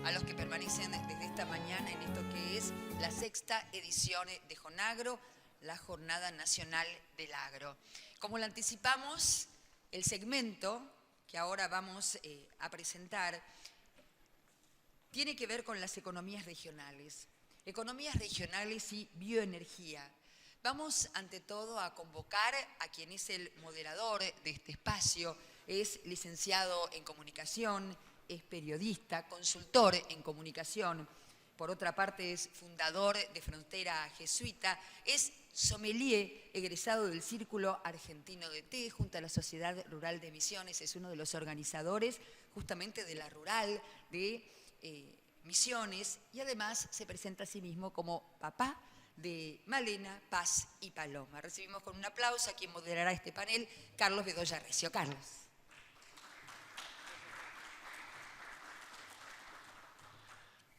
a los que permanecen desde esta mañana en esto que es la 6ª edición de Jonagro, la Jornada Nacional del Agro. Como lo anticipamos, el segmento que ahora vamos a presentar tiene que ver con las economías regionales y bioenergía. Vamos ante todo a convocar a quien es el moderador de este espacio, es licenciado en comunicación, es periodista, consultor en comunicación, por otra parte es fundador de Frontera Jesuita, es sommelier egresado del Círculo Argentino de Té junto a la Sociedad Rural de Misiones, es uno de los organizadores justamente de la rural de Misiones y además se presenta a sí mismo como papá de Malena, Paz y Paloma. Recibimos con un aplauso a quien moderará este panel, Carlos Bedoya Recio. Carlos.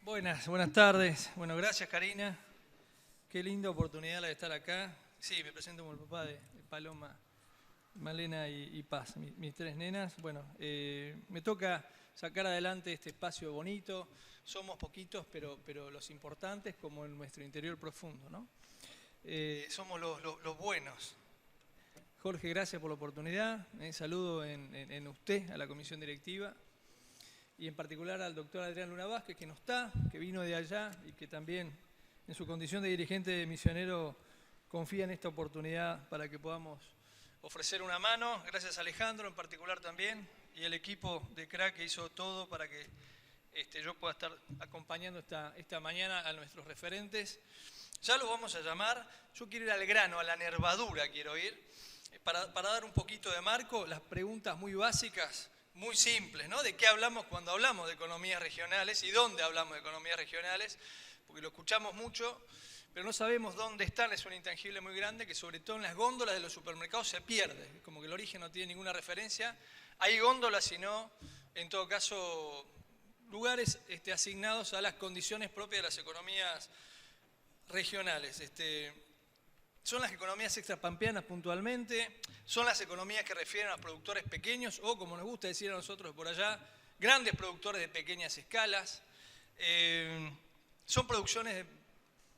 Buenas tardes. Bueno, gracias Karina. Qué linda oportunidad la de estar acá. Sí, me presento como el papá de Paloma, Malena y Paz, mis 3 nenas. Bueno, me toca sacar adelante este espacio bonito. Somos poquitos, pero los importantes como en nuestro interior profundo, ¿no? Somos los buenos. Jorge, gracias por la oportunidad. Saludo en usted, a la comisión directiva, y en particular al doctor Adrián Luna Vázquez, que no está, que vino de allá y que también en su condición de dirigente misionero confía en esta oportunidad para que podamos ofrecer una mano. Gracias a Alejandro en particular también y el equipo de CRAC que hizo todo para que yo pueda estar acompañando esta mañana a nuestros referentes. Ya los vamos a llamar. Yo quiero ir al grano, a la nervadura quiero ir, para dar un poquito de marco, las preguntas muy básicas, muy simples, ¿no? ¿De qué hablamos cuando hablamos de economías regionales y dónde hablamos de economías regionales? Porque lo escuchamos mucho, pero no sabemos dónde están, es un intangible muy grande que sobre todo en las góndolas de los supermercados se pierde, como que el origen no tiene ninguna referencia. Hay góndolas, sino, en todo caso, lugares asignados a las condiciones propias de las economías regionales. Son las economías extrapampeanas puntualmente, son las economías que refieren a productores pequeños o, como nos gusta decir a nosotros por allá, grandes productores de pequeñas escalas. Son producciones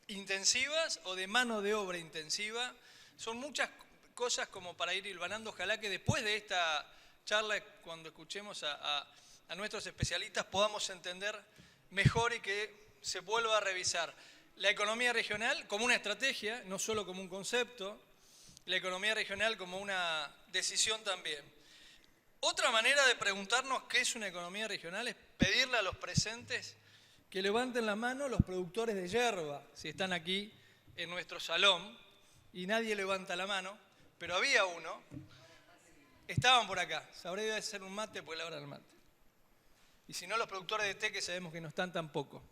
intensivas o de mano de obra intensiva. Son muchas cosas como para ir hilvanando. Ojalá que después de esta charla, cuando escuchemos a nuestros especialistas, podamos entender mejor y que se vuelva a revisar la economía regional como una estrategia, no solo como un concepto, la economía regional como una decisión también. Otra manera de preguntarnos qué es una economía regional es pedirle a los presentes que levanten la mano los productores de yerba, si están aquí en nuestro salón, y nadie levanta la mano, pero había uno. Estaban por acá, sabré debe ser un mate porque la hora del mate. Y si no, los productores de té, que sabemos que no están tampoco.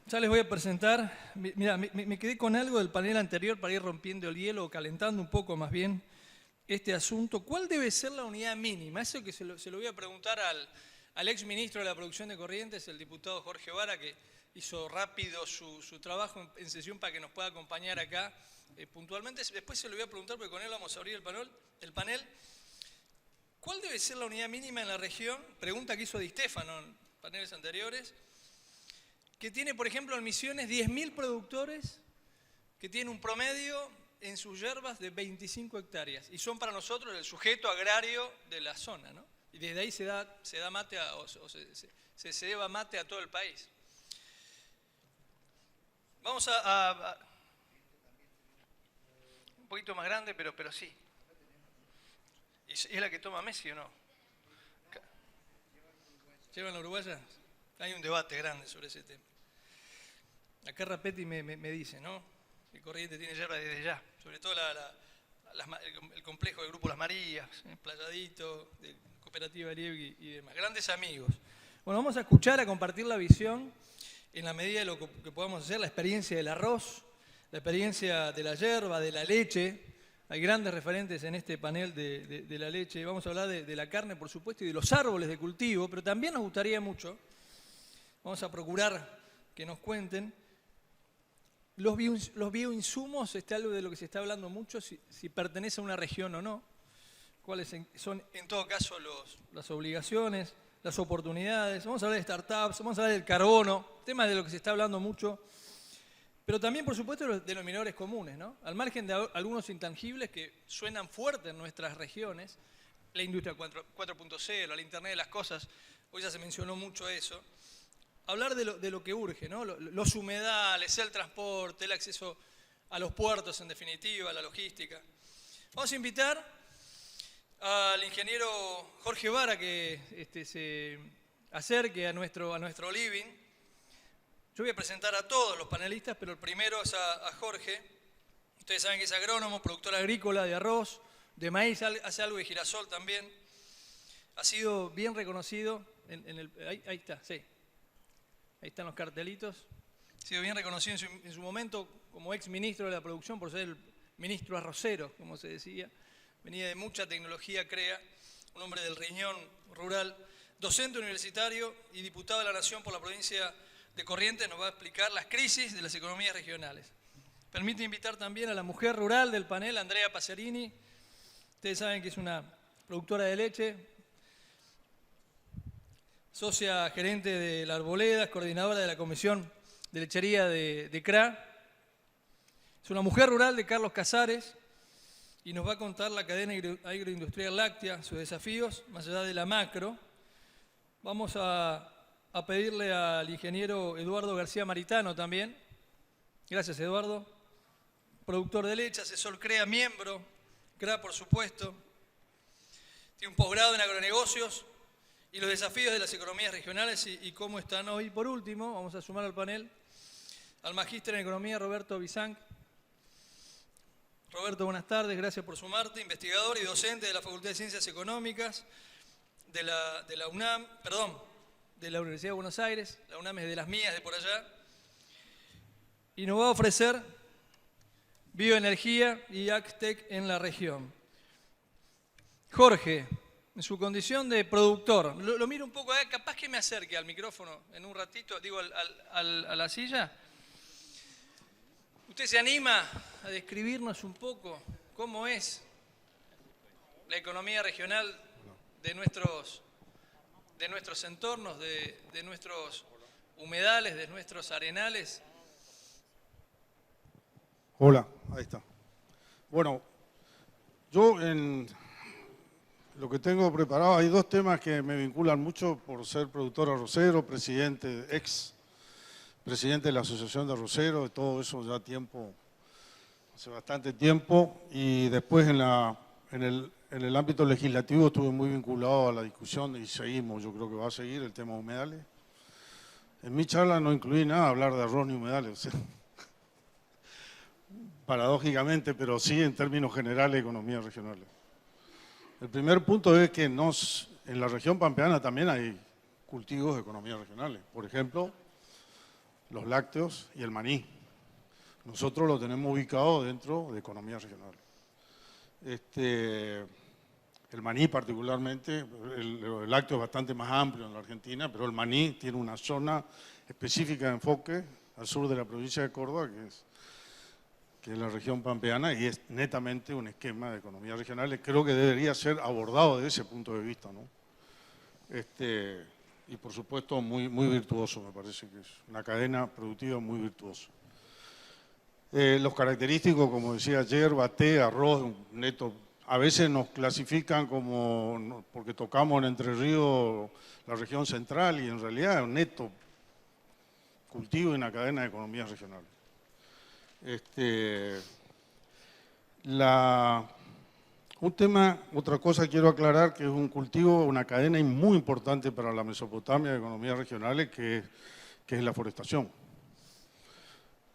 Ya les voy a presentar. Mira, me quedé con algo del panel anterior para ir rompiendo el hielo, o calentando un poco más bien este asunto. ¿Cuál debe ser la unidad mínima? Eso que se lo voy a preguntar al ex ministro de la Producción de Corrientes, el diputado Jorge Vara, que hizo rápido su trabajo en sesión para que nos pueda acompañar acá puntualmente. Después se lo voy a preguntar porque con él vamos a abrir el panel. ¿Cuál debe ser la unidad mínima en la región? Pregunta que hizo Di Stefano en paneles anteriores. Que tiene, por ejemplo, en Misiones 10.000 productores que tienen un promedio en sus yerbas de 25 hectáreas. Y son para nosotros el sujeto agrario de la zona, ¿no? Y desde ahí se da mate se ceba mate a todo el país. Vamos a un poquito más grande, pero sí. ¿Es la que toma Messi o no? ¿Llevan la uruguaya? Hay un debate grande sobre ese tema. Acá Rapetti me dice, ¿no? Que Corrientes tiene yerba desde ya, sobre todo el complejo del Grupo Las Marías, Playadito, de Cooperativa Ariegui y demás. Grandes amigos. Bueno, vamos a escuchar, a compartir la visión en la medida de lo que podamos hacer, la experiencia del arroz, la experiencia de la yerba, de la leche. Hay grandes referentes en este panel de la leche. Vamos a hablar de la carne, por supuesto, y de los árboles de cultivo, pero también nos gustaría mucho, vamos a procurar que nos cuenten, los bioinsumos, algo de lo que se está hablando mucho, si pertenece a una región o no, cuáles son en todo caso las obligaciones, las oportunidades, vamos a hablar de startups, vamos a hablar del carbono, temas de lo que se está hablando mucho, pero también, por supuesto, de los menores comunes, ¿no? Al margen de algunos intangibles que suenan fuertes en nuestras regiones, la industria 4.0, la Internet de las cosas, hoy ya se mencionó mucho eso. Hablar de lo que urge, ¿no? Los humedales, el transporte, el acceso a los puertos, en definitiva, la logística. Vamos a invitar al ingeniero Jorge Vara que se acerque a nuestro living. Yo voy a presentar a todos los panelistas, pero el primero es a Jorge. Ustedes saben que es agrónomo, productor agrícola de arroz, de maíz, hace algo de girasol también. Ha sido bien reconocido, ahí está, sí. Ahí están los cartelitos. Ha sido bien reconocido en su momento como ex ministro de la producción por ser el ministro arrocero, como se decía. Venía de mucha tecnología, CREA, un hombre del riñón rural, docente universitario y diputado de la Nación por la provincia de Corrientes, nos va a explicar las crisis de las economías regionales. Permite invitar también a la mujer rural del panel, Andrea Pacerini. Ustedes saben que es una productora de leche, socia gerente de La Arboleda, coordinadora de la Comisión de Lechería de CRA. Es una mujer rural de Carlos Casares y nos va a contar la cadena agroindustrial láctea, sus desafíos, más allá de la macro. Vamos a pedirle al ingeniero Eduardo García Maritano también. Gracias, Eduardo. Productor de leche, asesor CREA, miembro, CRA por supuesto. Tiene un posgrado en agronegocios y los desafíos de las economías regionales y cómo están hoy. Por último, vamos a sumar al panel al magíster en economía Roberto Bizanc. Roberto, buenas tardes, gracias por sumarte. Investigador y docente de la Facultad de Ciencias Económicas de la UNAM, de la Universidad de Buenos Aires. La UNAM es de las mías, de por allá. Y nos va a ofrecer bioenergía y AgTech en la región. Jorge, en su condición de productor, lo miro un poco, capaz que me acerque al micrófono en un ratito, digo, a la silla. ¿Usted se anima a describirnos un poco cómo es la economía regional de nuestros entornos, de nuestros humedales, de nuestros arenales? Hola, ahí está. Bueno, yo en lo que tengo preparado hay dos temas que me vinculan mucho por ser productor arrocero, ex presidente de la Asociación de Arroceros, de todo eso ya hace bastante tiempo, y después en el ámbito legislativo estuve muy vinculado a la discusión y seguimos, yo creo que va a seguir el tema humedales. En mi charla no incluí nada hablar de arroz ni humedales, o sea, paradójicamente, pero sí en términos generales economías regionales. El primer punto es que en la región pampeana también hay cultivos de economías regionales. Por ejemplo, los lácteos y el maní. Nosotros lo tenemos ubicado dentro de economías regionales. El maní particularmente, el lácteo es bastante más amplio en la Argentina, pero el maní tiene una zona específica de enfoque al sur de la provincia de Córdoba, que es la región pampeana, y es netamente un esquema de economías regionales. Creo que debería ser abordado desde ese punto de vista, ¿no? Y por supuesto muy, muy virtuoso, me parece que es una cadena productiva muy virtuosa. Los característicos, como decía ayer, té, arroz, neto, a veces nos clasifican como, porque tocamos en Entre Ríos la región central, y en realidad es un neto cultivo y una cadena de economías regionales. Otra cosa que quiero aclarar, que es un cultivo, una cadena muy importante para la Mesopotamia de economías regionales, que es la forestación,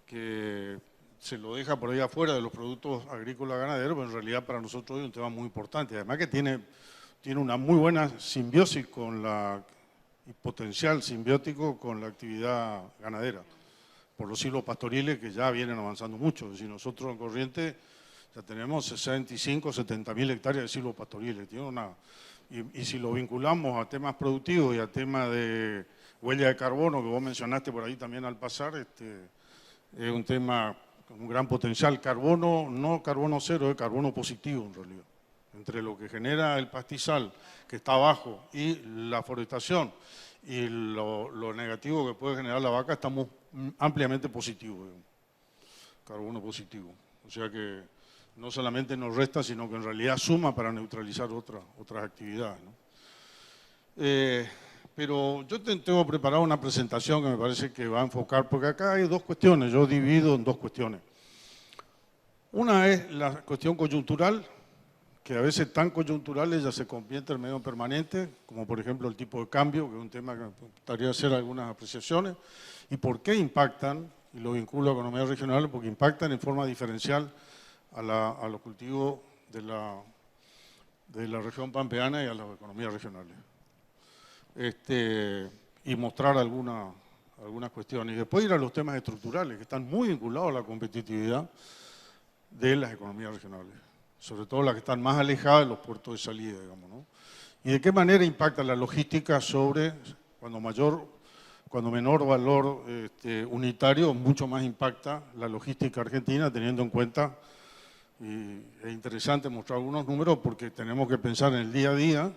que se lo deja por ahí afuera de los productos agrícolas ganaderos, pero en realidad para nosotros es un tema muy importante, además que tiene una muy buena simbiosis y potencial simbiótico con la actividad ganadera, por los silos pastoriles que ya vienen avanzando mucho. Es decir, nosotros en Corrientes ya tenemos 65, 70 mil hectáreas de silos pastoriles. Y si lo vinculamos a temas productivos y a temas de huella de carbono, que vos mencionaste por ahí también al pasar, es un tema con un gran potencial. Carbono, no carbono cero, es carbono positivo en realidad. entre lo que genera el pastizal que está abajo y la forestación y lo negativo que puede generar la vaca, estamos ampliamente positivos, digamos. Carbono positivo. O sea que no solamente nos resta, sino que en realidad suma para neutralizar otras actividades, ¿no? Pero yo tengo preparado una presentación que me parece que va a enfocar, porque acá hay dos cuestiones, yo divido en dos cuestiones. Una es la cuestión coyuntural, que a veces tan coyunturales ya se convierte en medio permanente, como por ejemplo el tipo de cambio, que es un tema que me gustaría hacer algunas apreciaciones, y por qué impactan, y lo vinculo a economía regional, porque impactan en forma diferencial a los cultivos de la región pampeana y a las economías regionales. Y mostrar algunas cuestiones. Y después ir a los temas estructurales, que están muy vinculados a la competitividad de las economías regionales, sobre todo las que están más alejadas de los puertos de salida, digamos, ¿no? Y de qué manera impacta la logística sobre, cuando menor valor unitario, mucho más impacta la logística argentina, teniendo en cuenta, y es interesante mostrar algunos números porque tenemos que pensar en el día a día,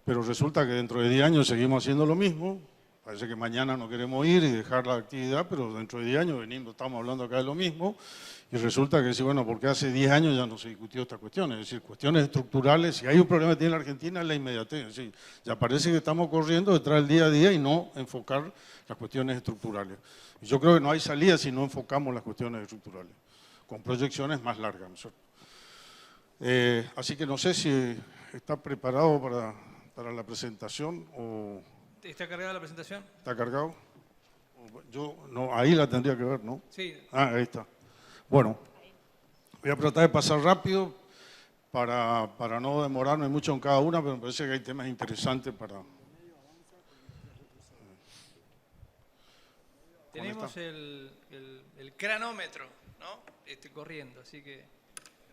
pero resulta que dentro de 10 años seguimos haciendo lo mismo. Parece que mañana no queremos ir y dejar la actividad, pero dentro de 10 años estamos hablando acá de lo mismo, y resulta que sí, bueno, porque hace 10 años ya no se discutió esta cuestión, es decir, cuestiones estructurales. Si hay un problema que tiene la Argentina es la inmediatez, es decir, ya parece que estamos corriendo detrás del día a día y no enfocar las cuestiones estructurales. Y yo creo que no hay salida si no enfocamos las cuestiones estructurales, con proyecciones más largas, ¿no es cierto? Así que no sé si está preparado para la presentación o... ¿Está cargada la presentación? ¿Está cargado? No, ahí la tendría que ver, ¿no? Sí. Ah, ahí está. Bueno, voy a tratar de pasar rápido para no demorarme mucho en cada una, pero me parece que hay temas interesantes para... Tenemos el cronómetro, ¿no? Corriendo, así que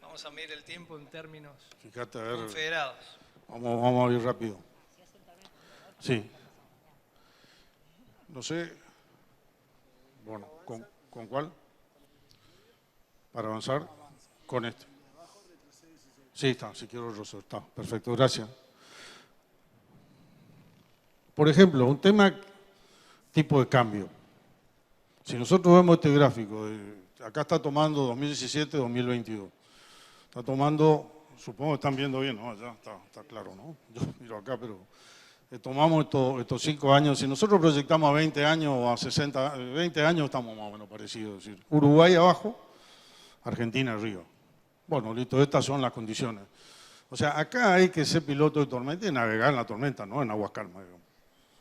vamos a medir el tiempo en términos Fíjate, a ver, confederados. vamos a ir rápido. Sí. No sé, bueno, ¿con cuál? Para avanzar, con este. Sí, está, si quiero retroceder, está, perfecto, gracias. Por ejemplo, un tema tipo de cambio. Si nosotros vemos este gráfico, acá está tomando 2017-2022, está tomando, supongo que están viendo bien, ¿no? Ya está claro, ¿no? Yo miro acá, pero... tomamos estos 5 años, si nosotros proyectamos a 20 años o a 60, 20 años estamos más o menos parecidos. Es decir, Uruguay abajo, Argentina arriba. Bueno, listo, estas son las condiciones. O sea, acá hay que ser piloto de tormenta y navegar en la tormenta, no en aguas calmas. Digamos.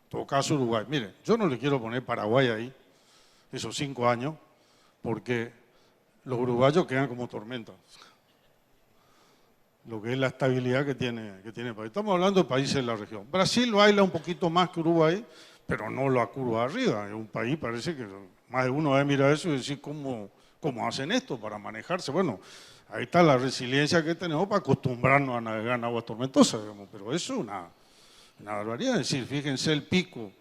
En todo caso, Uruguay. Mire, yo no le quiero poner Paraguay ahí, esos 5 años, porque los uruguayos quedan como tormentas. Lo que es la estabilidad que tiene el país. Estamos hablando de países de la región. Brasil baila un poquito más que Uruguay, pero no la curva arriba. Es un país, parece que más de uno va a mirar eso y decir, ¿cómo hacen esto para manejarse? Bueno, ahí está la resiliencia que tenemos para acostumbrarnos a navegar en aguas tormentosas, digamos. Pero eso es una barbaridad. Es decir, fíjense el pico,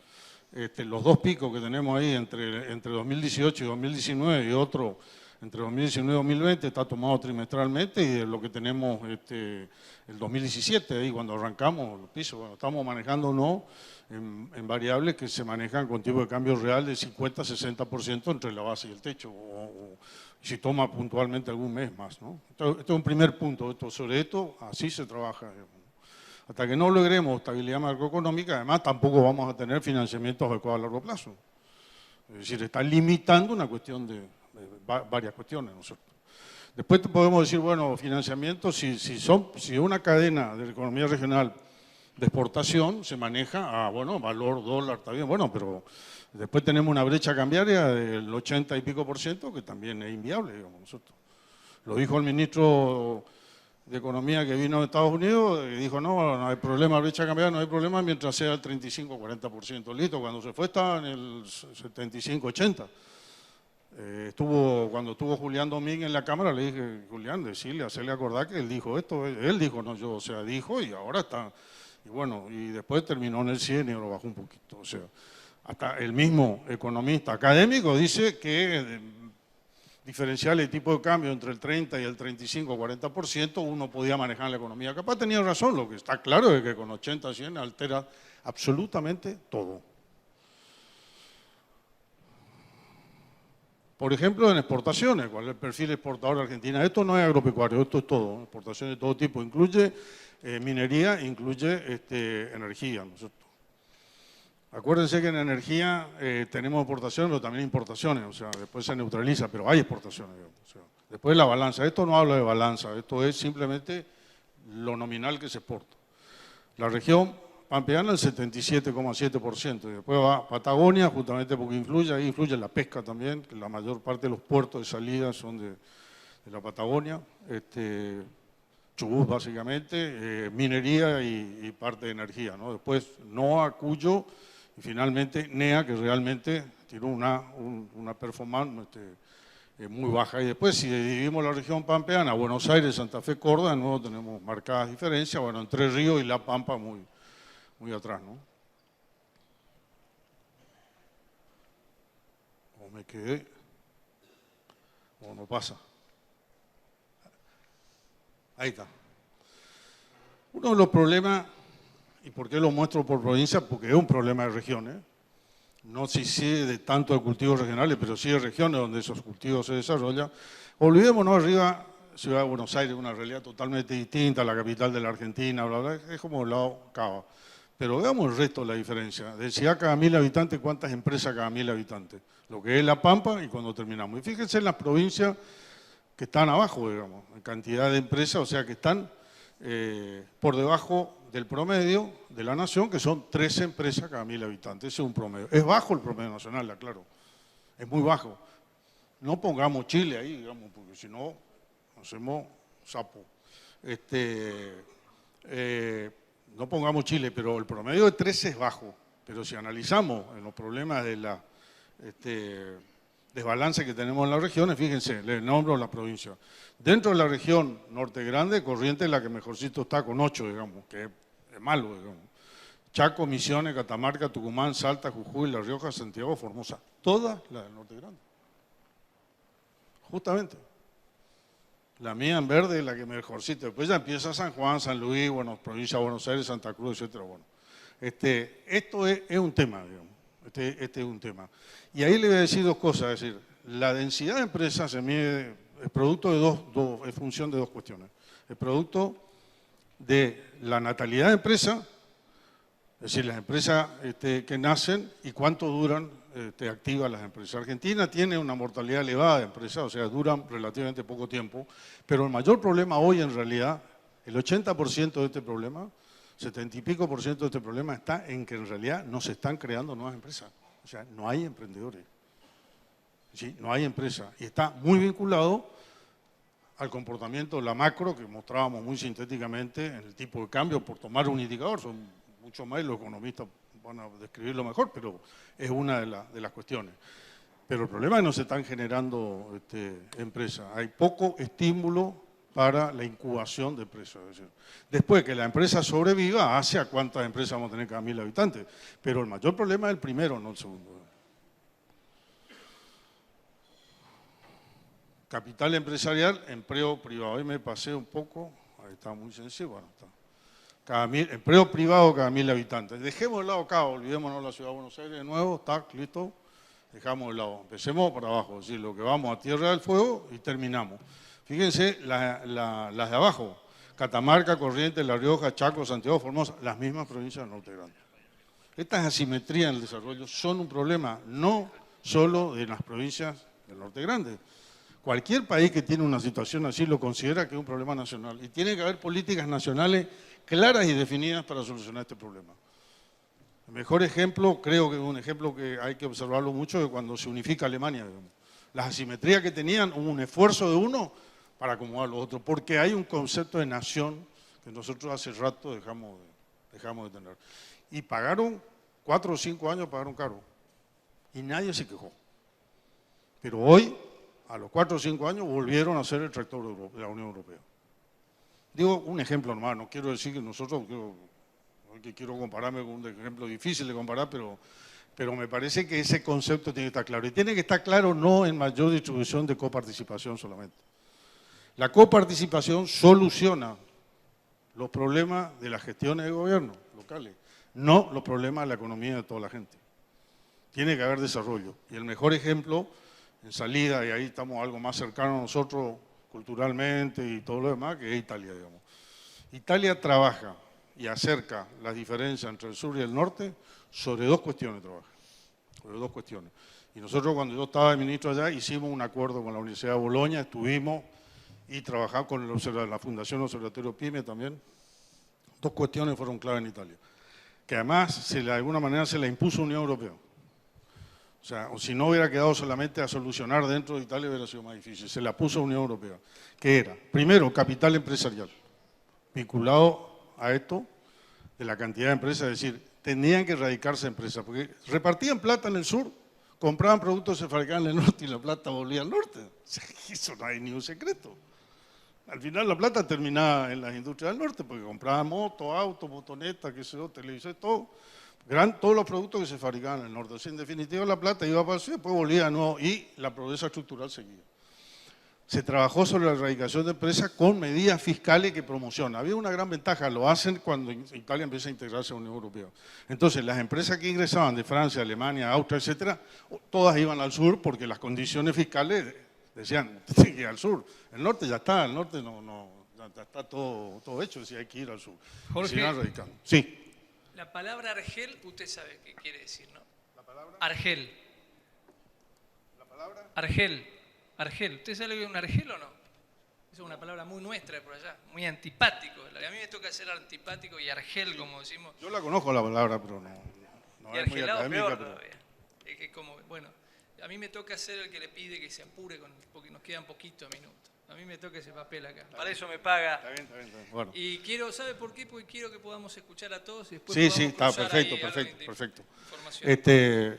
los dos picos que tenemos ahí entre 2018 y 2019 y otro... Entre 2019 y 2020 está tomado trimestralmente y de lo que tenemos el 2017, ahí cuando arrancamos los pisos, bueno, estamos manejándonos en variables que se manejan con tipo de cambio real de 50-60% entre la base y el techo, o si toma puntualmente algún mes más, ¿no? Este es un primer punto, sobre esto así se trabaja. Hasta que no logremos estabilidad macroeconómica, además tampoco vamos a tener financiamientos adecuados a largo plazo. Es decir, está limitando una cuestión de varias cuestiones, ¿no es cierto? Después podemos decir, bueno, financiamiento, si una cadena de la economía regional de exportación se maneja a, bueno, valor dólar, está bien, bueno, pero después tenemos una brecha cambiaria del 80 y pico % que también es inviable, digamos, ¿no es cierto? Lo dijo el ministro de Economía que vino de Estados Unidos, y dijo, no hay problema, brecha cambiaria, no hay problema mientras sea el 35-40%. Listo, cuando se fue estaba en el 75-80%. Cuando estuvo Julián Domínguez en la Cámara, le dije, Julián, decirle, hacerle acordar que él dijo esto, él dijo, no yo, o sea, dijo y ahora está, y bueno, y después terminó en el 100 y lo bajó un poquito, o sea, hasta el mismo economista académico dice que diferenciales de tipo de cambio entre el 30 y el 35 o 40%, uno podía manejar la economía. Capaz tenía razón, lo que está claro es que con 80 100 altera absolutamente todo. Por ejemplo, en exportaciones, ¿cuál es el perfil exportador de Argentina? Esto no es agropecuario, esto es todo, exportaciones de todo tipo, incluye minería, incluye energía, ¿no es cierto? Acuérdense que en energía tenemos exportaciones, pero también importaciones, o sea, después se neutraliza, pero hay exportaciones, digamos, o sea, después la balanza, esto no habla de balanza, esto es simplemente lo nominal que se exporta. La región pampeana el 77,7%, y después va Patagonia, justamente porque ahí influye la pesca también, que la mayor parte de los puertos de salida son de la Patagonia, Chubut básicamente, minería y parte de energía, ¿no? Después NOA, Cuyo, y finalmente NEA, que realmente tiene una performance muy baja. Y después, si dividimos la región pampeana, Buenos Aires, Santa Fe, Córdoba, de nuevo tenemos marcadas diferencias. Bueno, Entre Ríos y La Pampa muy atrás, ¿no? O me quedé, o no pasa. Ahí está. Uno de los problemas, ¿y por qué lo muestro por provincia? Porque es un problema de regiones. No sé si de tanto de cultivos regionales, pero sí de regiones donde esos cultivos se desarrollan. Olvidémonos arriba, Ciudad de Buenos Aires, una realidad totalmente distinta, la capital de la Argentina, bla, bla, es como el lado Cava. Pero veamos el resto de la diferencia. De ciudad cada 1000 habitantes, ¿cuántas empresas cada 1000 habitantes? Lo que es La Pampa y cuando terminamos. Y fíjense en las provincias que están abajo, digamos, en cantidad de empresas, o sea que están por debajo del promedio de la nación, que son 13 empresas cada 1000 habitantes. Ese es un promedio. Es bajo el promedio nacional, aclaro. Es muy bajo. No pongamos Chile ahí, digamos, porque si no, hacemos sapo. No pongamos Chile, pero el promedio de 13 es bajo. Pero si analizamos en los problemas de la desbalance que tenemos en las regiones, fíjense, les nombro la provincia. Dentro de la región Norte Grande, Corrientes es la que mejorcito está con 8, digamos, que es malo, digamos. Chaco, Misiones, Catamarca, Tucumán, Salta, Jujuy, La Rioja, Santiago, Formosa. Todas las del Norte Grande. Justamente. La mía en verde es la que mejorcito. Después ya empieza San Juan, San Luis, bueno, provincia de Buenos Aires, Santa Cruz, etcétera. Bueno, esto es un tema, digamos. Este es un tema. Y ahí le voy a decir dos cosas. Es decir, la densidad de empresas se mide, es producto de es función de dos cuestiones. Es producto de la natalidad de empresas, es decir, las empresas que nacen y cuánto duran activas las empresas. Argentina tiene una mortalidad elevada de empresas, o sea, duran relativamente poco tiempo, pero el mayor problema hoy en realidad, el 80% de este problema, 70 y pico % de este problema está en que en realidad no se están creando nuevas empresas, o sea, no hay emprendedores, ¿sí? No hay empresas y está muy vinculado al comportamiento de la macro que mostrábamos muy sintéticamente en el tipo de cambio, por tomar un indicador, son mucho más, los economistas van a describirlo mejor, pero es una de las cuestiones. Pero el problema es que no se están generando empresas, hay poco estímulo para la incubación de empresas. Es decir, después que la empresa sobreviva, hace a cuántas empresas vamos a tener cada 1000 habitantes, pero el mayor problema es el primero, no el segundo. Capital empresarial, empleo privado. Hoy me pasé un poco, ahí está muy sencillo, bueno, está. Empleo privado cada 1000 habitantes. Dejemos de lado Cabo, olvidémonos la ciudad de Buenos Aires de nuevo, está, listo, dejamos de lado. Empecemos por abajo, es decir, lo que vamos a Tierra del Fuego y terminamos. Fíjense las de abajo, Catamarca, Corrientes, La Rioja, Chaco, Santiago, Formosa, las mismas provincias del Norte Grande. Estas asimetrías en el desarrollo son un problema no solo de las provincias del Norte Grande. Cualquier país que tiene una situación así lo considera que es un problema nacional y tiene que haber políticas nacionales claras y definidas para solucionar este problema. El mejor ejemplo, creo que es un ejemplo que hay que observarlo mucho, es cuando se unifica Alemania. Digamos. Las asimetrías que tenían, hubo un esfuerzo de uno para acomodar los otros, porque hay un concepto de nación que nosotros hace rato dejamos de tener. Y pagaron, 4 o 5 años pagaron caro, y nadie se quejó. Pero hoy, a los 4 o 5 años, volvieron a ser el tractor de la Unión Europea. Digo un ejemplo nomás, no quiero decir que nosotros, quiero compararme con un ejemplo difícil de comparar, pero Pero me parece que ese concepto tiene que estar claro. Y tiene que estar claro no en mayor distribución de coparticipación solamente. La coparticipación soluciona los problemas de las gestiones de gobierno locales, no los problemas de la economía de toda la gente. Tiene que haber desarrollo. Y el mejor ejemplo, en salida, y ahí estamos algo más cercano a nosotros culturalmente y todo lo demás, que es Italia, digamos. Italia trabaja y acerca las diferencias entre el sur y el norte sobre dos cuestiones trabaja, sobre dos cuestiones. Y nosotros cuando yo estaba de ministro allá hicimos un acuerdo con la Universidad de Bolonia, estuvimos y trabajamos con la Fundación Observatorio PYME también. Dos cuestiones fueron clave en Italia, que además de alguna manera se la impuso Unión Europea. O sea, o si no hubiera quedado solamente a solucionar dentro de Italia hubiera sido más difícil. Se la puso Unión Europea, que era, primero, capital empresarial, vinculado a esto de la cantidad de empresas, es decir, tenían que radicarse empresas, porque repartían plata en el sur, compraban productos, se fabricaban en el norte y la plata volvía al norte. O sea, eso no hay ni un secreto. Al final la plata terminaba en las industrias del norte, porque compraban motos, autos, motonetas, qué sé yo, televisores, todo. Todos los productos que se fabricaban en el norte. O sea, en definitiva la plata iba para el sur, después volvía de nuevo y la pobreza estructural seguía. Se trabajó sobre la erradicación de empresas con medidas fiscales que promocionan. Había una gran ventaja, lo hacen cuando Italia empieza a integrarse a la Unión Europea. Entonces, las empresas que ingresaban de Francia, Alemania, Austria, etcétera, todas iban al sur porque las condiciones fiscales decían, tiene que ir al sur. El norte ya está, el norte ya está todo hecho, decía, hay que ir al sur. Jorge, radicando. Sí. La palabra argel, usted sabe qué quiere decir, ¿no? ¿La palabra? Argel. ¿La palabra? Argel. Argel. ¿Usted sabe lo que es un argel o no? Esa es una palabra muy nuestra por allá, muy antipático. A mí me toca ser antipático y argel, como decimos. Yo la conozco la palabra, pero no y es muy argelado académica. peor Pero... todavía. Es que como, bueno, a mí me toca ser el que le pide que se apure porque nos quedan poquitos minutos. A mí me toca ese papel acá. Para eso me paga. Está bien. Bueno. Y quiero, ¿sabe por qué? Porque quiero que podamos escuchar a todos y después Sí, está cruzar perfecto, ahí perfecto. información.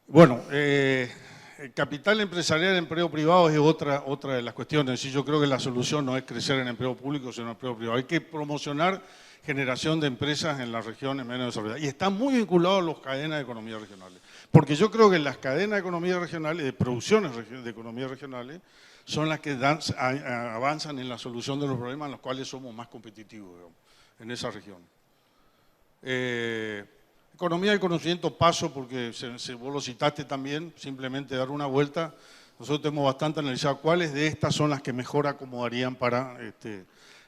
Bueno, el capital empresarial en empleo privado es otra de las cuestiones. Y yo creo que la solución no es crecer en empleo público, sino en empleo privado. Hay que promocionar generación de empresas en las regiones menos desarrolladas. Y está muy vinculado a las cadenas de economía regionales. Porque yo creo que las cadenas de economía regionales, de producciones de economía regionales, son las que avanzan en la solución de los problemas en los cuales somos más competitivos, digamos, en esa región. Economía del conocimiento paso porque vos lo citaste también, simplemente dar una vuelta. Nosotros tenemos bastante analizado cuáles de estas son las que mejor acomodarían para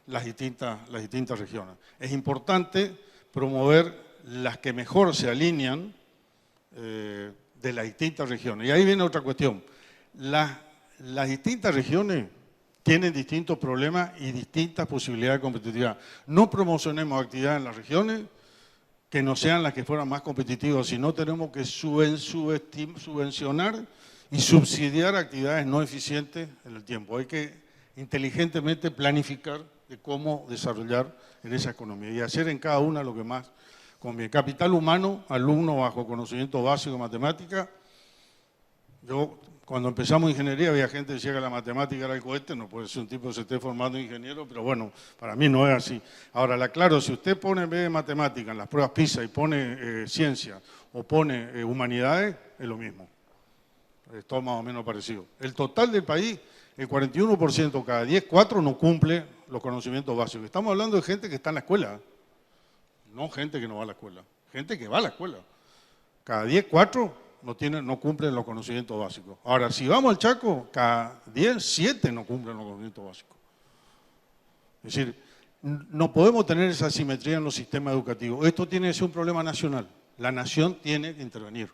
las distintas regiones. Es importante promover las que mejor se alinean de las distintas regiones. Y ahí viene otra cuestión. Las distintas regiones tienen distintos problemas y distintas posibilidades de competitividad. No promocionemos actividades en las regiones que no sean las que fueran más competitivas, sino tenemos que subvencionar y subsidiar actividades no eficientes en el tiempo. Hay que inteligentemente planificar de cómo desarrollar en esa economía y hacer en cada una lo que más conviene. Capital humano, alumno bajo conocimiento básico de matemática. Yo, cuando empezamos ingeniería, había gente que decía que la matemática era el cohete, no puede ser un tipo que se esté formando ingeniero, pero bueno, para mí no es así. Ahora, claro, si usted pone en vez de matemática en las pruebas PISA y pone ciencia o pone humanidades, es lo mismo. Es todo más o menos parecido. El total del país, el 41%, cada 10, 4 no cumple los conocimientos básicos. Estamos hablando de gente que está en la escuela, no gente que no va a la escuela, gente que va a la escuela. Cada 10, 4 no cumplen los conocimientos básicos. Ahora, si vamos al Chaco, cada 10, 7 no cumplen los conocimientos básicos. Es decir, no podemos tener esa asimetría en los sistemas educativos. Esto tiene que ser un problema nacional. La nación tiene que intervenir.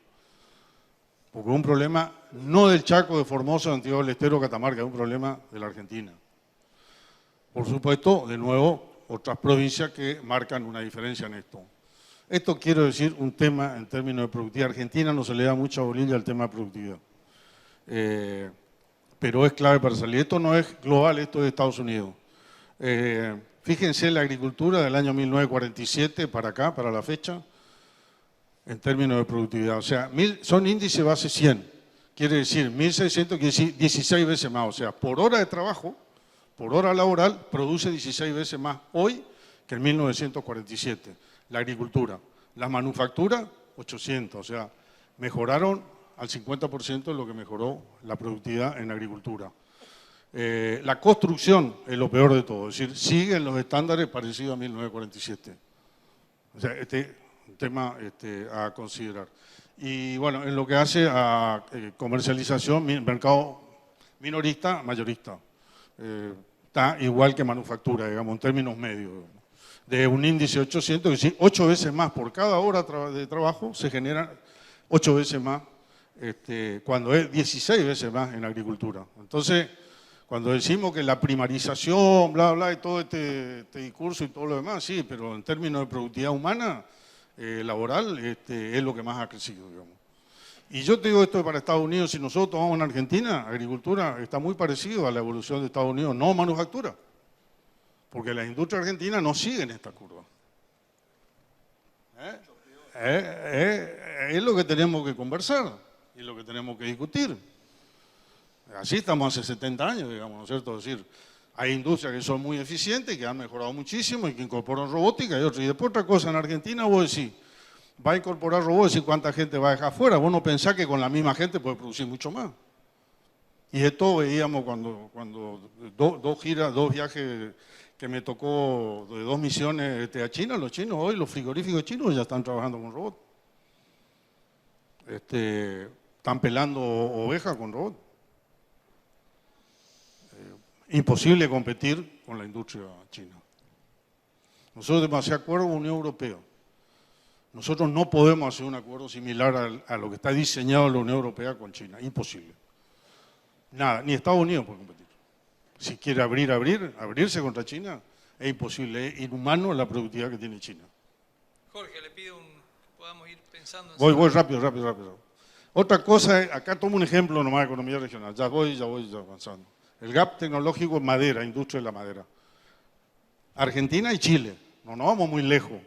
Porque es un problema no del Chaco, de Formosa, de Santiago del Estero, Catamarca, es un problema de la Argentina. Por supuesto, de nuevo, otras provincias que marcan una diferencia en esto. Esto quiero decir un tema en términos de productividad. Argentina no se le da mucha bolilla al tema de productividad, pero es clave para salir. Esto no es global, esto es de Estados Unidos. Fíjense la agricultura del año 1947 para acá, para la fecha, en términos de productividad. O sea, son índices base 100, quiere decir 1.600, quiere decir 16 veces más. O sea, por hora de trabajo, por hora laboral, produce 16 veces más hoy que en 1947. La agricultura. La manufactura 800, o sea, mejoraron al 50% de lo que mejoró la productividad en agricultura. La construcción es lo peor de todo, es decir, siguen los estándares parecidos a 1947. O sea, un tema a considerar. Y bueno, en lo que hace a comercialización, mercado minorista, mayorista. Está igual que manufactura, digamos, en términos medios. De un índice 800, es decir, 8 veces más por cada hora de trabajo, se generan 8 veces más, cuando es 16 veces más en agricultura. Entonces, cuando decimos que la primarización, bla, bla, y todo este discurso y todo lo demás, sí, pero en términos de productividad humana, laboral, es lo que más ha crecido, digamos. Y yo te digo esto para Estados Unidos, si nosotros vamos a Argentina, agricultura está muy parecido a la evolución de Estados Unidos, no manufactura, porque las industrias argentinas no siguen esta curva. Es lo que tenemos que conversar y lo que tenemos que discutir. Así estamos hace 70 años, digamos, ¿no es cierto? Es decir, hay industrias que son muy eficientes, que han mejorado muchísimo y que incorporan robótica y otras. Y después otra cosa, en Argentina vos decís, va a incorporar robots y cuánta gente va a dejar afuera. Vos no pensás que con la misma gente puede producir mucho más. Y esto veíamos cuando dos viajes que me tocó de 2 misiones a China, los chinos hoy, los frigoríficos chinos ya están trabajando con robots. Están pelando ovejas con robots. Imposible competir con la industria china. Nosotros tenemos ese acuerdo con la Unión Europea. Nosotros no podemos hacer un acuerdo similar a lo que está diseñado la Unión Europea con China. Imposible. Nada, ni Estados Unidos puede competir. Si quiere abrirse contra China, es imposible, es inhumano la productividad que tiene China. Jorge, le pido podamos ir pensando. Voy rápido. Otra cosa, acá tomo un ejemplo nomás de economía regional, ya voy avanzando. El gap tecnológico en madera, industria de la madera. Argentina y Chile, no nos vamos muy lejos.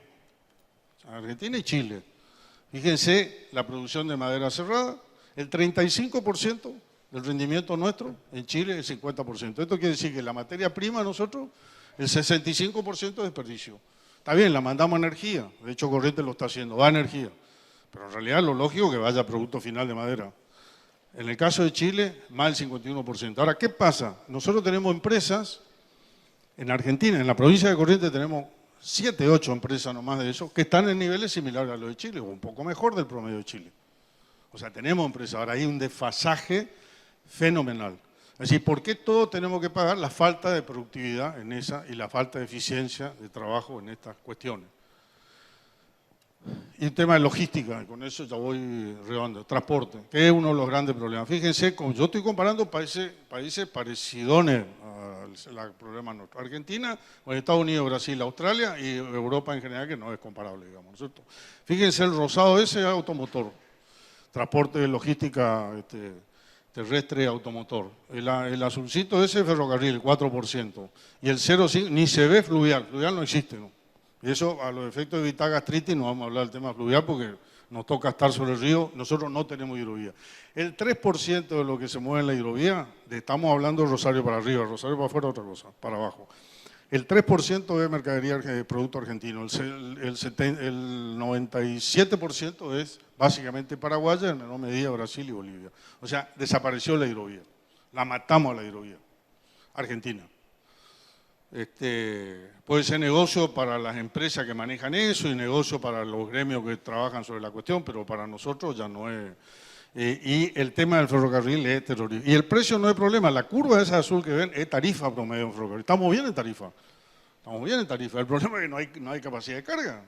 Argentina y Chile. Fíjense la producción de madera cerrada, el 35% del rendimiento nuestro, en Chile el 50%. Esto quiere decir que la materia prima nosotros, el 65% de desperdicio. Está bien, la mandamos a energía, de hecho Corrientes lo está haciendo, va a energía, pero en realidad lo lógico es que vaya a producto final de madera. En el caso de Chile, más del 51%. Ahora, ¿qué pasa? Nosotros tenemos empresas, en Argentina, en la provincia de Corrientes tenemos 7, 8 empresas nomás de eso, que están en niveles similares a los de Chile, o un poco mejor del promedio de Chile. O sea, tenemos empresas, ahora hay un desfasaje fenomenal. Es decir, ¿por qué todos tenemos que pagar la falta de productividad en esa y la falta de eficiencia de trabajo en estas cuestiones? Y el tema de logística, con eso ya voy redondeando, transporte, que es uno de los grandes problemas. Fíjense, yo estoy comparando países parecidones al problema nuestro. Argentina, bueno, Estados Unidos, Brasil, Australia y Europa en general, que no es comparable, digamos, ¿no es cierto? Fíjense, el rosado ese es automotor, transporte, logística terrestre, automotor. El azulcito ese es ferrocarril, 4%. Y el 0,5, ni se ve fluvial no existe, ¿no? Y eso, a los efectos de evitar gastritis, no vamos a hablar del tema fluvial porque nos toca estar sobre el río, nosotros no tenemos hidrovía. El 3% de lo que se mueve en la hidrovía, estamos hablando de Rosario para arriba, Rosario para afuera otra cosa, para abajo. El 3% es mercadería de producto argentino, el 97% es básicamente paraguaya, en menor medida Brasil y Bolivia. O sea, desapareció la hidrovía, la matamos a la hidrovía, Argentina. Puede ser negocio para las empresas que manejan eso y negocio para los gremios que trabajan sobre la cuestión, pero para nosotros ya no es. Y el tema del ferrocarril es terrorismo. Y el precio no es problema, la curva esa azul que ven es tarifa promedio en ferrocarril. Estamos bien en tarifa. El problema es que no hay capacidad de carga.